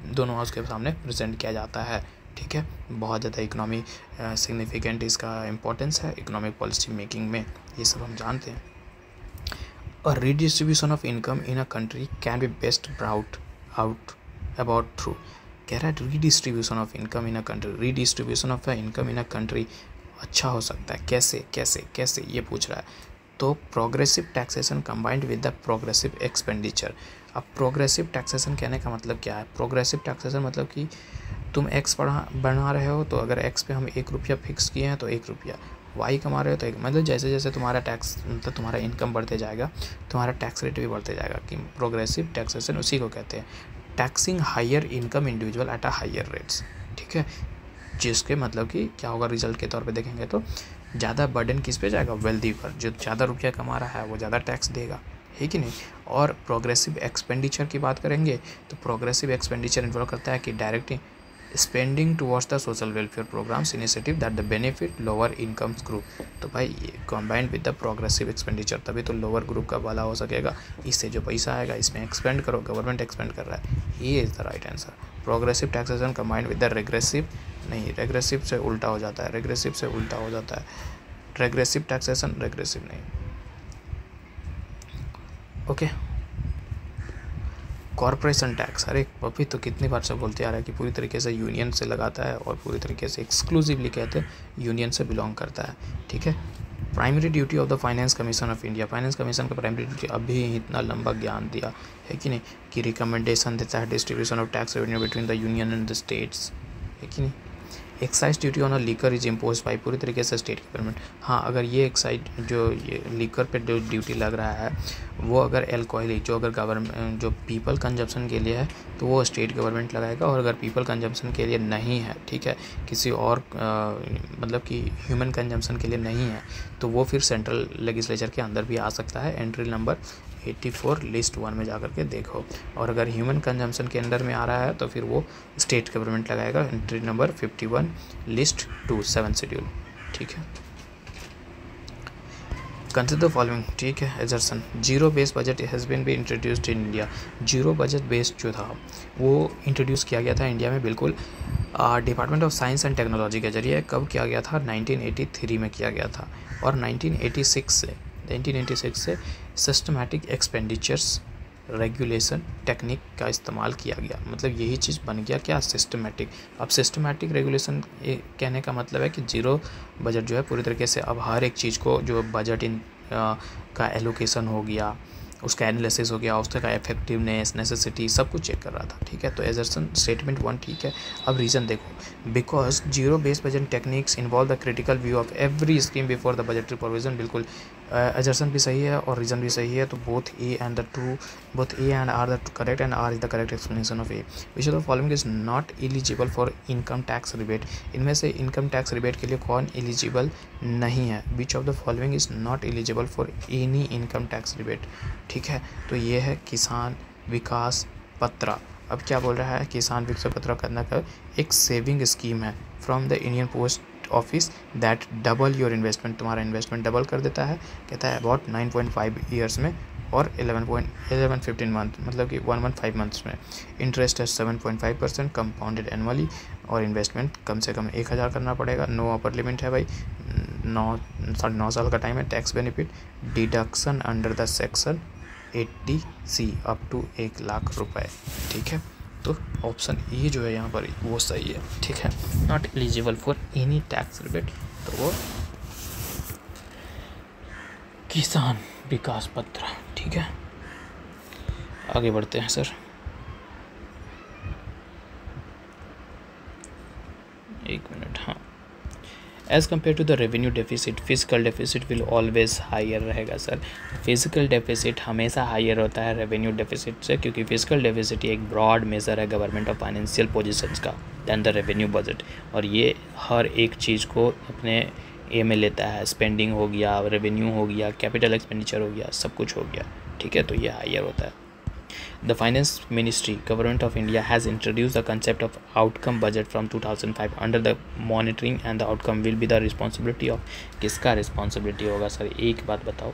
A: दोनों हाउस के सामने प्रेजेंट किया जाता है, ठीक है। बहुत ज़्यादा इकोनॉमी सिग्निफिकेंट इसका इम्पोर्टेंस है इकोनॉमिक पॉलिसी मेकिंग में, ये सब हम जानते हैं। A redistribution of income in a country can be best brought out about through. कह रहा है redistribution of income in a country, redistribution of income in a country अच्छा हो सकता है, कैसे ये पूछ रहा है। तो progressive taxation combined with the progressive expenditure. अब प्रोग्रेसिव टैक्सेशन कहने का मतलब क्या है? प्रोग्रेसिव टैक्सेशन मतलब कि तुम एक्स बना रहे हो, तो अगर एक्स पे हम 1 रुपया फिक्स किए हैं तो 1 रुपया, वाई कमा रहे हो तो एक, मतलब जैसे जैसे तुम्हारा टैक्स, मतलब तुम्हारा इनकम बढ़ते जाएगा तुम्हारा टैक्स रेट भी बढ़ते जाएगा। कि प्रोग्रेसिव टैक्सेशन उसी को कहते हैं, taxing higher income individual at a higher rates, ठीक है। जिसके मतलब कि क्या होगा, रिजल्ट के तौर पे देखेंगे तो ज़्यादा बर्डन किस पे जाएगा? वेल्दी पर। जो ज़्यादा रुपया कमा रहा है वो ज़्यादा टैक्स देगा, है कि नहीं। और प्रोग्रेसिव एक्सपेंडिचर की बात करेंगे तो प्रोग्रेसिव एक्सपेंडिचर इन्वॉल्व करता है कि direct spending towards the social welfare programmes initiative that the benefit lower incomes group. तो भाई ये combined with the progressive expenditure, तभी तो लोअर ग्रुप का भला हो सकेगा। इससे जो पैसा आएगा इसमें एक्सपेंड करो, गवर्नमेंट एक्सपेंड कर रहा है, ये is the right answer. Progressive taxation combined with the regressive, नहीं रेग्रेसिव से उल्टा हो जाता है, रेग्रेसिव टैक्सेशन रेग्रेसिव नहीं, ओके। कॉरपोरेशन टैक्स, अरे अभी तो कितनी बार से बोलते आ रहा है कि पूरी तरीके से यूनियन से लगाता है और पूरी तरीके से एक्सक्लूसिवली कहते हैं यूनियन से बिलोंग करता है, ठीक है। Primary duty of the finance commission of India, finance commission का प्राइमरी ड्यूटी, अभी इतना लंबा ज्ञान दिया है कि नहीं, कि रिकमेंडेशन देता है distribution of tax revenue between the union and the states, है कि नहीं। Excise duty on a liquor is impose by, पूरी तरीके से स्टेट गवर्नमेंट। हाँ, अगर ये एक्साइज जो ये लीकर पे जो ड्यूटी लग रहा है वो अगर एल्कोहलिक जो अगर गवर्नमेंट जो पीपल कंजप्शन के लिए है तो वो स्टेट गवर्नमेंट लगाएगा, और अगर पीपल कंजप्शन के लिए नहीं है, ठीक है, किसी और मतलब कि ह्यूमन कंजप्शन के लिए नहीं है, तो वो फिर सेंट्रल लेजिस्लेचर के अंदर भी आ सकता है। एंट्री नंबर 1984 लिस्ट 1 में जाकर के देखो। और अगर ह्यूमन कंजम्पशन के अंडर में आ रहा है तो फिर वो स्टेट गवर्नमेंट लगाएगा, एंट्री नंबर 51 लिस्ट 2 7 शेड्यूल। ठीक है, कंसिडर फॉलोइंग। ठीक है, एजर्सन zero based budget has been be introduced in India. Zero budget based जो था वो इंट्रोड्यूस किया गया था इंडिया में, बिल्कुल department of science and technology के जरिए। कब किया गया था? 1983 में किया गया था। और 1986 से सिस्टमैटिक एक्सपेंडिचर्स रेगुलेशन टेक्निक का इस्तेमाल किया गया। मतलब यही चीज़ बन गया क्या? सिस्टमैटिक। अब सिस्टमैटिक रेगुलेशन कहने का मतलब है कि जीरो बजट जो है पूरी तरीके से अब हर एक चीज़ को, जो बजट का एलोकेशन हो गया, उसका एनालिसिस हो गया, उसका इफेक्टिवनेस, नेसेसिटी, सब कुछ चेक कर रहा था। ठीक है, तो एजर्सन स्टेटमेंट 1 ठीक है। अब रीज़न देखो, because zero based budget techniques involve the critical view of every scheme before the budgetary provision. बिल्कुल एजर्सन भी सही है और रीज़न भी सही है। तो both A and R the correct and R is the correct explanation of A. Which of the following is not eligible for income tax rebate. इनमें से इनकम टैक्स रिबेट के लिए कौन एलिजिबल नहीं है? विच of the following is not eligible for any income tax rebate. ठीक है, तो ये है किसान विकास पत्र। अब क्या बोल रहा है? किसान विकास पत्र करना का एक सेविंग स्कीम है from the Indian post office that double your investment. तुम्हारा इन्वेस्टमेंट डबल कर देता है। कहता है अबाउट 9.5 ईयर्स में और 11.15 मंथ, मतलब कि 115 मंथ्स में। इंटरेस्ट है 7.5% कंपाउंडेड एनुअली। और इन्वेस्टमेंट कम से कम 1000 करना पड़ेगा। नो अपर लिमिट है भाई, 9 साल का टाइम है। Tax benefit deduction under the section 80C up to 1 lakh रुपए। ठीक है, तो ऑप्शन ए जो है यहाँ पर वो सही है। ठीक है, not eligible for any tax rebate, तो वो किसान विकास पत्र। ठीक है, आगे बढ़ते हैं सर। एक मिनट, हाँ। As compare to the revenue deficit, physical deficit will always higher रहेगा सर। फिजिकल डेफिसिट हमेशा हायर होता है रेवेन्यू डेफिसिट से, क्योंकि फिजिकल डेफिसिट एक ब्रॉड मेजर है गवर्नमेंट ऑफ फाइनेंशियल पोजीशंस का दैन द रेवेन्यू बजट। और ये हर एक चीज़ को अपने ए में लेता है। स्पेंडिंग हो गया, रेवेन्यू हो गया, कैपिटल एक्सपेंडिचर हो गया, सब कुछ हो गया। ठीक है, तो ये हायर होता है। The Finance Ministry, Government of India has introduced the concept of outcome budget from 2005. Under the monitoring and the outcome will be the responsibility of, किसका responsibility होगा सर? एक बात बताओ।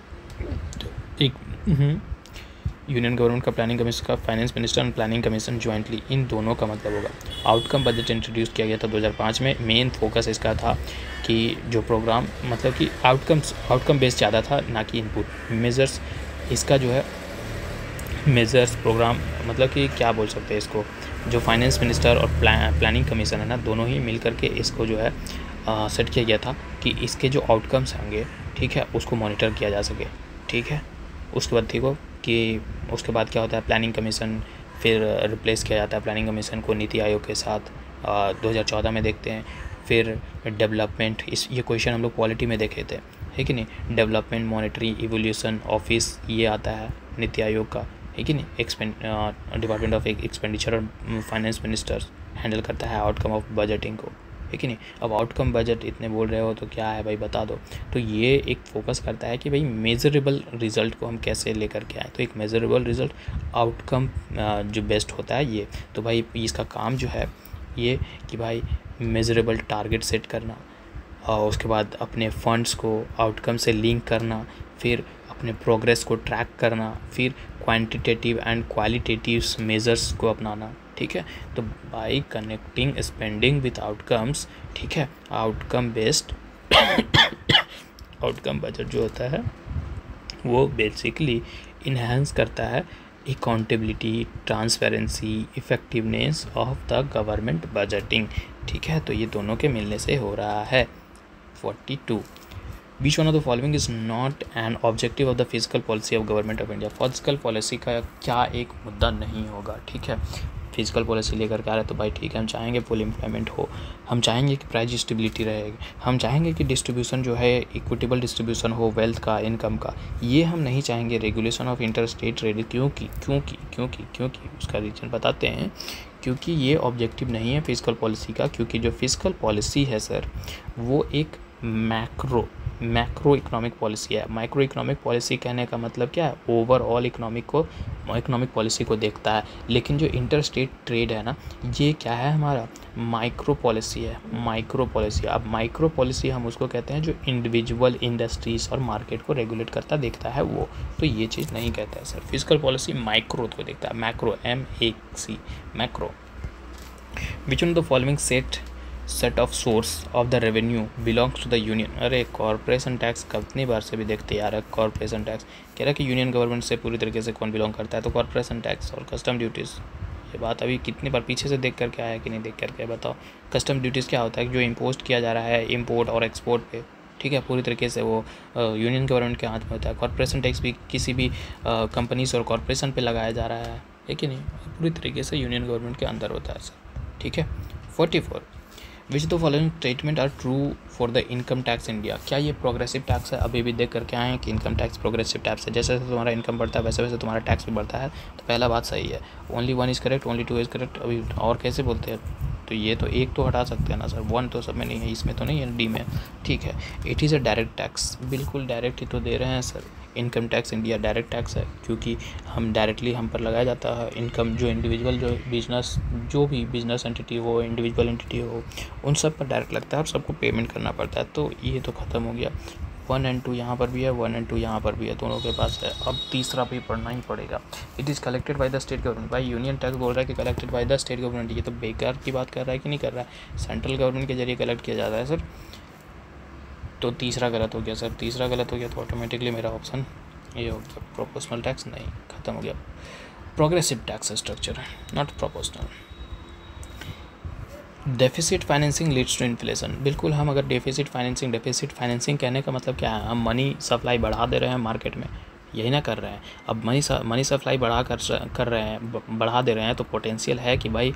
A: एक यूनियन गवर्नमेंट का, प्लानिंग कमीशन का, finance minister and planning commission jointly, इन दोनों का मतलब होगा। आउटकम बजट इंट्रोड्यूस किया गया था 2005 में। मेन फोकस इसका था कि जो प्रोग्राम, मतलब कि आउटकम बेस्ड ज़्यादा था, ना कि इनपुट मेजर्स। इसका जो है मेजर्स प्रोग्राम, मतलब कि क्या बोल सकते हैं इसको, जो फाइनेंस मिनिस्टर और प्लानिंग कमीशन है ना, दोनों ही मिल करके इसको जो है सेट किया गया था कि इसके जो आउटकम्स होंगे, ठीक है, उसको मॉनिटर किया जा सके। ठीक है, उसके बाद देखो कि उसके बाद क्या होता है, प्लानिंग कमीशन फिर रिप्लेस किया जाता है प्लानिंग कमीशन को नीति आयोग के साथ 2014 में देखते हैं। फिर डेवलपमेंट, ये क्वेश्चन हम लोग पॉलिटी में देखे थे, है कि नहीं। डेवलपमेंट मॉनिटरिंग इवोल्यूशन ऑफिस ये आता है नीति आयोग का, है कि नहीं। डिपार्टमेंट ऑफ एक्सपेंडिचर और फाइनेंस मिनिस्टर हैंडल करता है आउटकम ऑफ बजटिंग को, है कि नहीं। अब आउटकम बजट इतने बोल रहे हो तो क्या है भाई, बता दो। तो ये एक फोकस करता है कि भाई मेजरेबल रिजल्ट को हम कैसे लेकर के आए। तो एक मेजरेबल रिजल्ट आउटकम जो बेस्ट होता है ये, तो भाई इसका काम जो है ये कि भाई मेजरेबल टारगेट सेट करना, और उसके बाद अपने फंड्स को आउटकम से लिंक करना, फिर अपने प्रोग्रेस को ट्रैक करना, फिर क्वांटिटेटिव एंड क्वालिटेटिव मेजर्स को अपनाना। ठीक है, तो bye connecting spending with outcomes, ठीक है, आउटकम बेस्ड आउटकम बजट जो होता है वो बेसिकली इन्हांस करता है accountability, transparency, effectiveness of the government budgeting. ठीक है, तो ये दोनों के मिलने से हो रहा है। 42 Which one of the following is not an objective of the fiscal policy of government of India? Physical policy का क्या एक मुद्दा नहीं होगा। ठीक है, फिजिकल पॉलिसी लेकर के आ रहे तो भाई ठीक है, हम चाहेंगे फुल एम्प्लॉयमेंट हो, हम चाहेंगे कि प्राइस स्टेबिलिटी रहेगी, हम चाहेंगे कि डिस्ट्रीब्यूशन जो है इक्विटेबल डिस्ट्रीब्यूशन हो वेल्थ का, इनकम का। ये हम नहीं चाहेंगे regulation of inter state trade. क्योंकि उसका रीज़न बताते हैं। क्योंकि ये ऑब्जेक्टिव नहीं है फिजिकल पॉलिसी का, क्योंकि जो फिजिकल पॉलिसी है सर वो एक मैक्रो मैक्रो इकोनॉमिक पॉलिसी है। माइक्रो इकोनॉमिक पॉलिसी कहने का मतलब क्या है, ओवरऑल इकोनॉमिक पॉलिसी को देखता है। लेकिन जो इंटर स्टेट ट्रेड है ना, ये क्या है, हमारा माइक्रो पॉलिसी है, माइक्रो पॉलिसी। अब माइक्रो पॉलिसी हम उसको कहते हैं जो इंडिविजुअल इंडस्ट्रीज और मार्केट को रेगुलेट करता देखता है वो, तो ये चीज़ नहीं कहता है सर। फिजिकल पॉलिसी माइक्रो को देखता है, macro MAC macro. Which one the following set of source of the revenue belongs to the union. अरे कॉर्पोरेशन टैक्स कितनी बार से भी देखते आ रहा है। कॉर्पोरेशन टैक्स कह रहा है कि यूनियन गवर्नमेंट से पूरी तरीके से कौन बिलोंग करता है, तो कॉर्पोरेशन टैक्स और कस्टम ड्यूटीज़। ये बात अभी कितनी बार पीछे से देख करके आया है कि नहीं देख करके बताओ। कस्टम ड्यूटीज़ क्या होता है, जो इम्पोज किया जा रहा है इम्पोर्ट और एक्सपोर्ट पे, ठीक है, पूरी तरीके से वो यूनियन गवर्नमेंट के हाथ में होता है। कॉर्पोरेशन टैक्स भी किसी भी कंपनीज और कॉर्पोरेशन पे लगाया जा रहा है कि नहीं, पूरी तरीके से यूनियन गवर्नमेंट के अंदर होता है सर, ठीक है। 44 which the following statement are true for the income tax India. क्या ये प्रोग्रेसिव टैक्स है, अभी भी देख करके आए हैं कि इनकम टैक्स प्रोग्रेसिव टैक्स है, जैसे जैसे तुम्हारा इनकम बढ़ता है वैसे वैसे तुम्हारा टैक्स भी बढ़ता है, तो पहला बात सही है। Only 1 is correct, only 2 is correct, अभी और कैसे बोलते हैं, तो ये तो एक तो हटा सकते हैं ना सर, 1 तो सब में नहीं है, इसमें तो नहीं है, डी में, ठीक है। It is a direct tax, बिल्कुल डायरेक्ट ही तो दे रहे हैं sir. Income tax India direct tax है, क्योंकि हम डायरेक्टली हम पर लगाया जाता है इनकम, जो इंडिविजुअल जो बिजनेस, जो भी बिजनेस एंटिटी हो, इंडिविजुअल एंटिटी हो, उन सब पर डायरेक्ट लगता है और सबको पेमेंट करना पड़ता है। तो ये तो ख़त्म हो गया। 1 और 2 यहाँ पर भी है, 1 और 2 यहाँ पर भी है, दोनों के पास है। अब तीसरा भी पढ़ना ही पड़ेगा। It is collected by the state government. भाई यूनियन टैक्स बोल रहा है कि collected by the state government, ये तो बेकार की बात कर रहा है कि नहीं कर रहा है, सेंट्रल गवर्नमेंट के जरिए कलेक्ट किया जाता है सर। तो तीसरा गलत हो गया सर, तीसरा गलत हो गया तो ऑटोमेटिकली मेरा ऑप्शन ये हो गया, प्रोपोर्शनल टैक्स नहीं, ख़त्म हो गया। प्रोग्रेसिव टैक्स स्ट्रक्चर है, not proportional. Deficit financing leads to inflation. बिल्कुल, हम अगर डेफिसिट फाइनेंसिंग कहने का मतलब क्या है, हम मनी सप्लाई बढ़ा दे रहे हैं मार्केट में, यही ना कर रहे हैं। अब मनी सप्लाई कर रहे हैं, बढ़ा दे रहे हैं, तो पोटेंशियल है कि भाई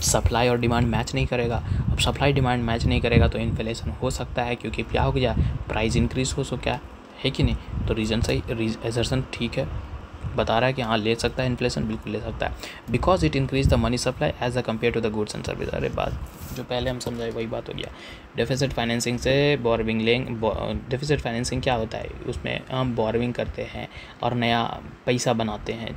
A: सप्लाई और डिमांड मैच नहीं करेगा। अब सप्लाई डिमांड मैच नहीं करेगा तो इन्फ्लेशन हो सकता है, क्योंकि क्या हो गया, प्राइस इंक्रीज हो सो है कि नहीं। तो रीज़न सही, एजर्सन ठीक है, बता रहा है कि हाँ ले सकता है इन्फ्लेशन, बिल्कुल ले सकता है। Because it increase the money supply as a compare to the goods and service. अरे बात जो पहले हम समझाए वही बात हो गया। डेफिसिट फाइनेंसिंग से बोरोविंग डेफिसिट फाइनेंसिंग क्या होता है, उसमें हम बोरोविंग करते हैं और नया पैसा बनाते हैं।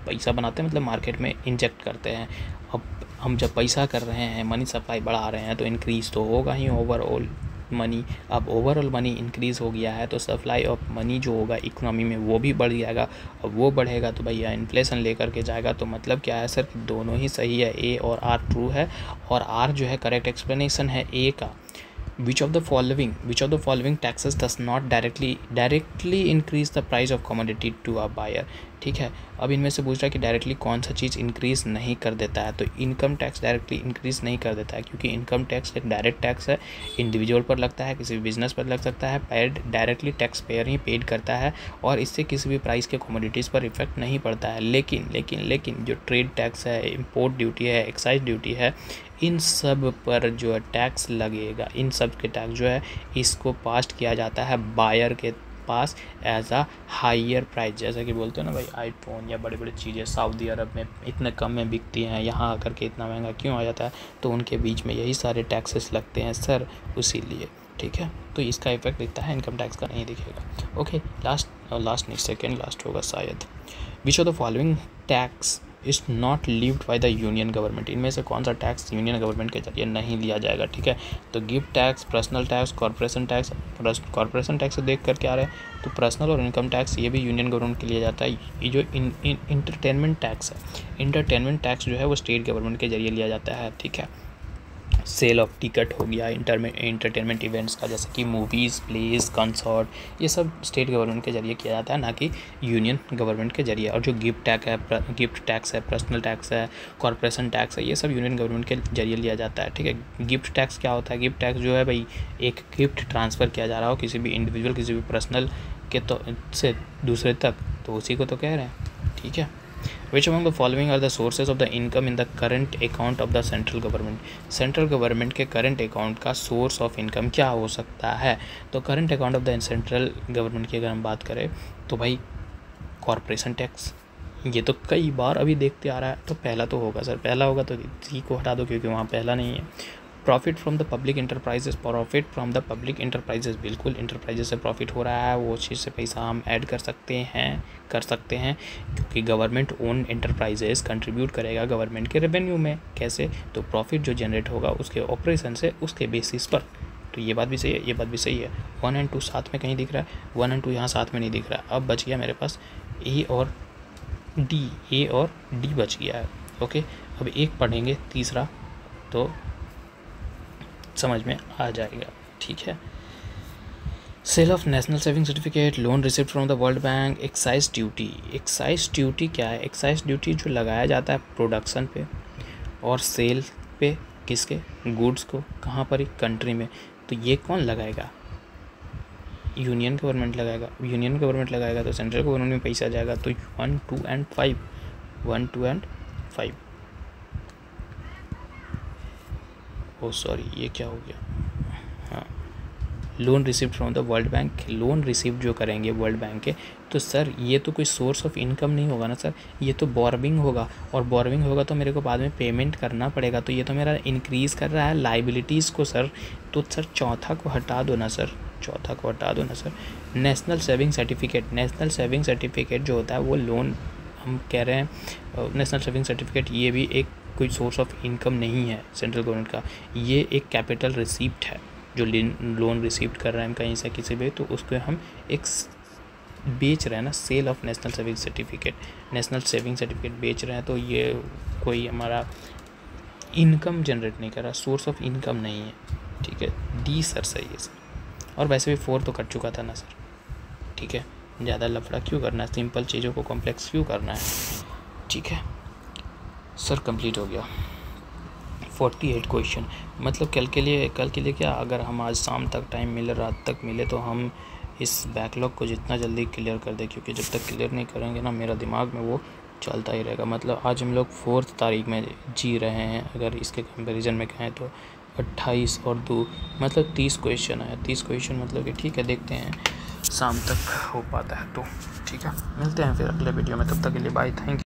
A: पैसा बनाते हैं मतलब मार्केट में इंजेक्ट करते हैं। अब हम जब पैसा कर रहे हैं, मनी सप्लाई बढ़ा रहे हैं, तो इंक्रीज़ तो होगा ही ओवरऑल मनी। अब ओवरऑल मनी इंक्रीज़ हो गया है तो सप्लाई ऑफ मनी जो होगा इकोनॉमी में वो भी बढ़ जाएगा, और वो बढ़ेगा तो भैया इन्फ्लेशन लेकर के जाएगा। तो मतलब क्या है सर, दोनों ही सही है, ए और आर ट्रू है, और आर जो है करेक्ट एक्सप्लेनेशन है ए का। Which of the following taxes does not directly increase the price of commodity to a buyer। ठीक है, अब इनमें से पूछ रहा है कि डायरेक्टली कौन सा चीज़ इंक्रीज़ नहीं कर देता है, तो इनकम टैक्स डायरेक्टली इंक्रीज़ नहीं कर देता है, क्योंकि इनकम टैक्स एक डायरेक्ट टैक्स है, इंडिविजुअल पर लगता है, किसी भी बिजनेस पर लग सकता है, पेड डायरेक्टली टैक्स पेयर ही पेड करता है, और इससे किसी भी प्राइस के कमोडिटीज़ पर इफेक्ट नहीं पड़ता है। लेकिन जो ट्रेड टैक्स है, इम्पोर्ट ड्यूटी है, एक्साइज ड्यूटी है, इन सब पर जो है टैक्स लगेगा, इन सब के टैक्स जो है इसको पास किया जाता है बायर के पास एज अ हायर प्राइस। जैसे कि बोलते हैं ना भाई, आईफोन या बड़ी बड़ी चीज़ें सऊदी अरब में इतने कम में बिकती हैं, यहाँ आकर के इतना महंगा क्यों आ जाता है, तो उनके बीच में यही सारे टैक्सेस लगते हैं सर, उसी लिए। ठीक है, तो इसका इफेक्ट दिखता है, इनकम टैक्स का नहीं दिखेगा। ओके, लास्ट नहीं, सेकेंड लास्ट होगा शायद। विच of the following tax is not levied by the union government. इनमें से कौन सा टैक्स यूनियन गवर्नमेंट के जरिए नहीं लिया जाएगा। ठीक है, तो gift tax, personal tax, corporation tax. Corporation tax से देख करके आ रहे हैं, तो पर्सनल और इनकम टैक्स ये भी यूनियन गवर्नमेंट के लिए जाता है। ये जो इंटरटेनमेंट टैक्स है, इंटरटेनमेंट टैक्स जो है वो स्टेट गवर्नमेंट के जरिए लिया जाता है। ठीक है, सेल ऑफ टिकट हो गया इंटरटेनमेंट इवेंट्स का, जैसे कि मूवीज़, प्लेज, कंसर्ट, ये सब स्टेट गवर्नमेंट के जरिए किया जाता है, ना कि यूनियन गवर्नमेंट के जरिए। और जो गिफ्ट टैक्स है, पर्सनल टैक्स है, कॉर्पोरेशन टैक्स है, ये सब यूनियन गवर्नमेंट के जरिए लिया जाता है। ठीक है, गिफ्ट टैक्स क्या होता है, गिफ्ट टैक्स जो है भाई, एक गिफ्ट ट्रांसफ़र किया जा रहा हो किसी भी इंडिविजुअल, किसी भी पर्सनल के तो से दूसरे तक, तो उसी को तो कह रहे हैं। ठीक है, Which among the following are the sources of the income in the current account of the central government? Central government के करंट अकाउंट का सोर्स ऑफ इनकम क्या हो सकता है? तो current account of the central government की अगर हम बात करें तो भाई कॉर्पोरेशन टैक्स, ये तो कई बार अभी देखते आ रहा है, तो पहला तो होगा सर, पहला होगा तो सी को हटा दो क्योंकि वहाँ पहला नहीं है। Profit from the public enterprises, profit from the public enterprises, बिल्कुल इंटरप्राइजेस से प्रॉफिट हो रहा है, वो चीज़ से पैसा हम ऐड कर सकते हैं क्योंकि गवर्नमेंट ओन इंटरप्राइजेस कंट्रीब्यूट करेगा गवर्नमेंट के रेवेन्यू में। कैसे? तो प्रॉफिट जो जनरेट होगा उसके ऑपरेशन से, उसके बेसिस पर। तो ये बात भी सही है, ये बात भी सही है। 1 और 2 साथ में कहीं दिख रहा है, 1 और 2 यहाँ साथ में नहीं दिख रहा है। अब बच गया मेरे पास ए और डी बच गया है। ओके, अब एक पढ़ेंगे तीसरा तो समझ में आ जाएगा। ठीक है, sale of national saving certificate, loan receipt from the world bank, excise duty. Excise duty क्या है? एक्साइज ड्यूटी जो लगाया जाता है प्रोडक्शन पे और सेल पे, किसके? गुड्स को। कहाँ पर? एक कंट्री में। तो ये कौन लगाएगा? यूनियन गवर्नमेंट लगाएगा। यूनियन गवर्नमेंट लगाएगा तो सेंट्रल गवर्नमेंट में पैसा जाएगा। तो 1, 2 and 5, 1, 2 and 5। ओ सॉरी, ये क्या हो गया? हाँ, loan receipt from the world bank, loan receipt जो करेंगे वर्ल्ड बैंक के, तो सर ये तो कोई सोर्स ऑफ इनकम नहीं होगा ना सर, ये तो बोरविंग होगा, और बोरविंग होगा तो मेरे को बाद में पेमेंट करना पड़ेगा। तो ये तो मेरा इंक्रीज़ कर रहा है लाइबिलिटीज़ को सर। तो सर चौथा को हटा दो ना सर, चौथा को हटा दो ना sir. National saving certificate, national saving certificate जो होता है वो लोन, हम कह रहे हैं नेशनल सेविंग सर्टिफिकेट, ये भी एक कोई सोर्स ऑफ इनकम नहीं है सेंट्रल गवर्नमेंट का, ये एक कैपिटल रिसिप्ट है। जो लोन रिसीव्ड कर रहे हैं हम कहीं से किसी भी, तो उसको हम एक बेच रहे हैं ना, sale of national saving certificate, national saving certificate बेच रहे हैं। तो ये कोई हमारा इनकम जनरेट नहीं कर रहा, सोर्स ऑफ इनकम नहीं है। ठीक है, डी सर सही है सर। और वैसे भी 4 तो कट चुका था ना सर। ठीक है, ज़्यादा लफड़ा क्यों करना है, सिंपल चीज़ों को कॉम्प्लेक्स क्यों करना है। ठीक है सर, कंप्लीट हो गया 48 क्वेश्चन। मतलब कल के लिए क्या, अगर हम आज शाम तक टाइम मिले, रात तक मिले, तो हम इस बैकलॉग को जितना जल्दी क्लियर कर दें, क्योंकि जब तक क्लियर नहीं करेंगे ना, मेरा दिमाग में वो चलता ही रहेगा। मतलब आज हम लोग 4 तारीख में जी रहे हैं, अगर इसके कंपैरिजन में कहें तो 28 और 2 मतलब 30 क्वेश्चन है। 30 क्वेश्चन मतलब कि ठीक है, देखते हैं शाम तक हो पाता है तो। ठीक है, मिलते हैं फिर अगले वीडियो में, तब तक के लिए बाय, थैंक यू।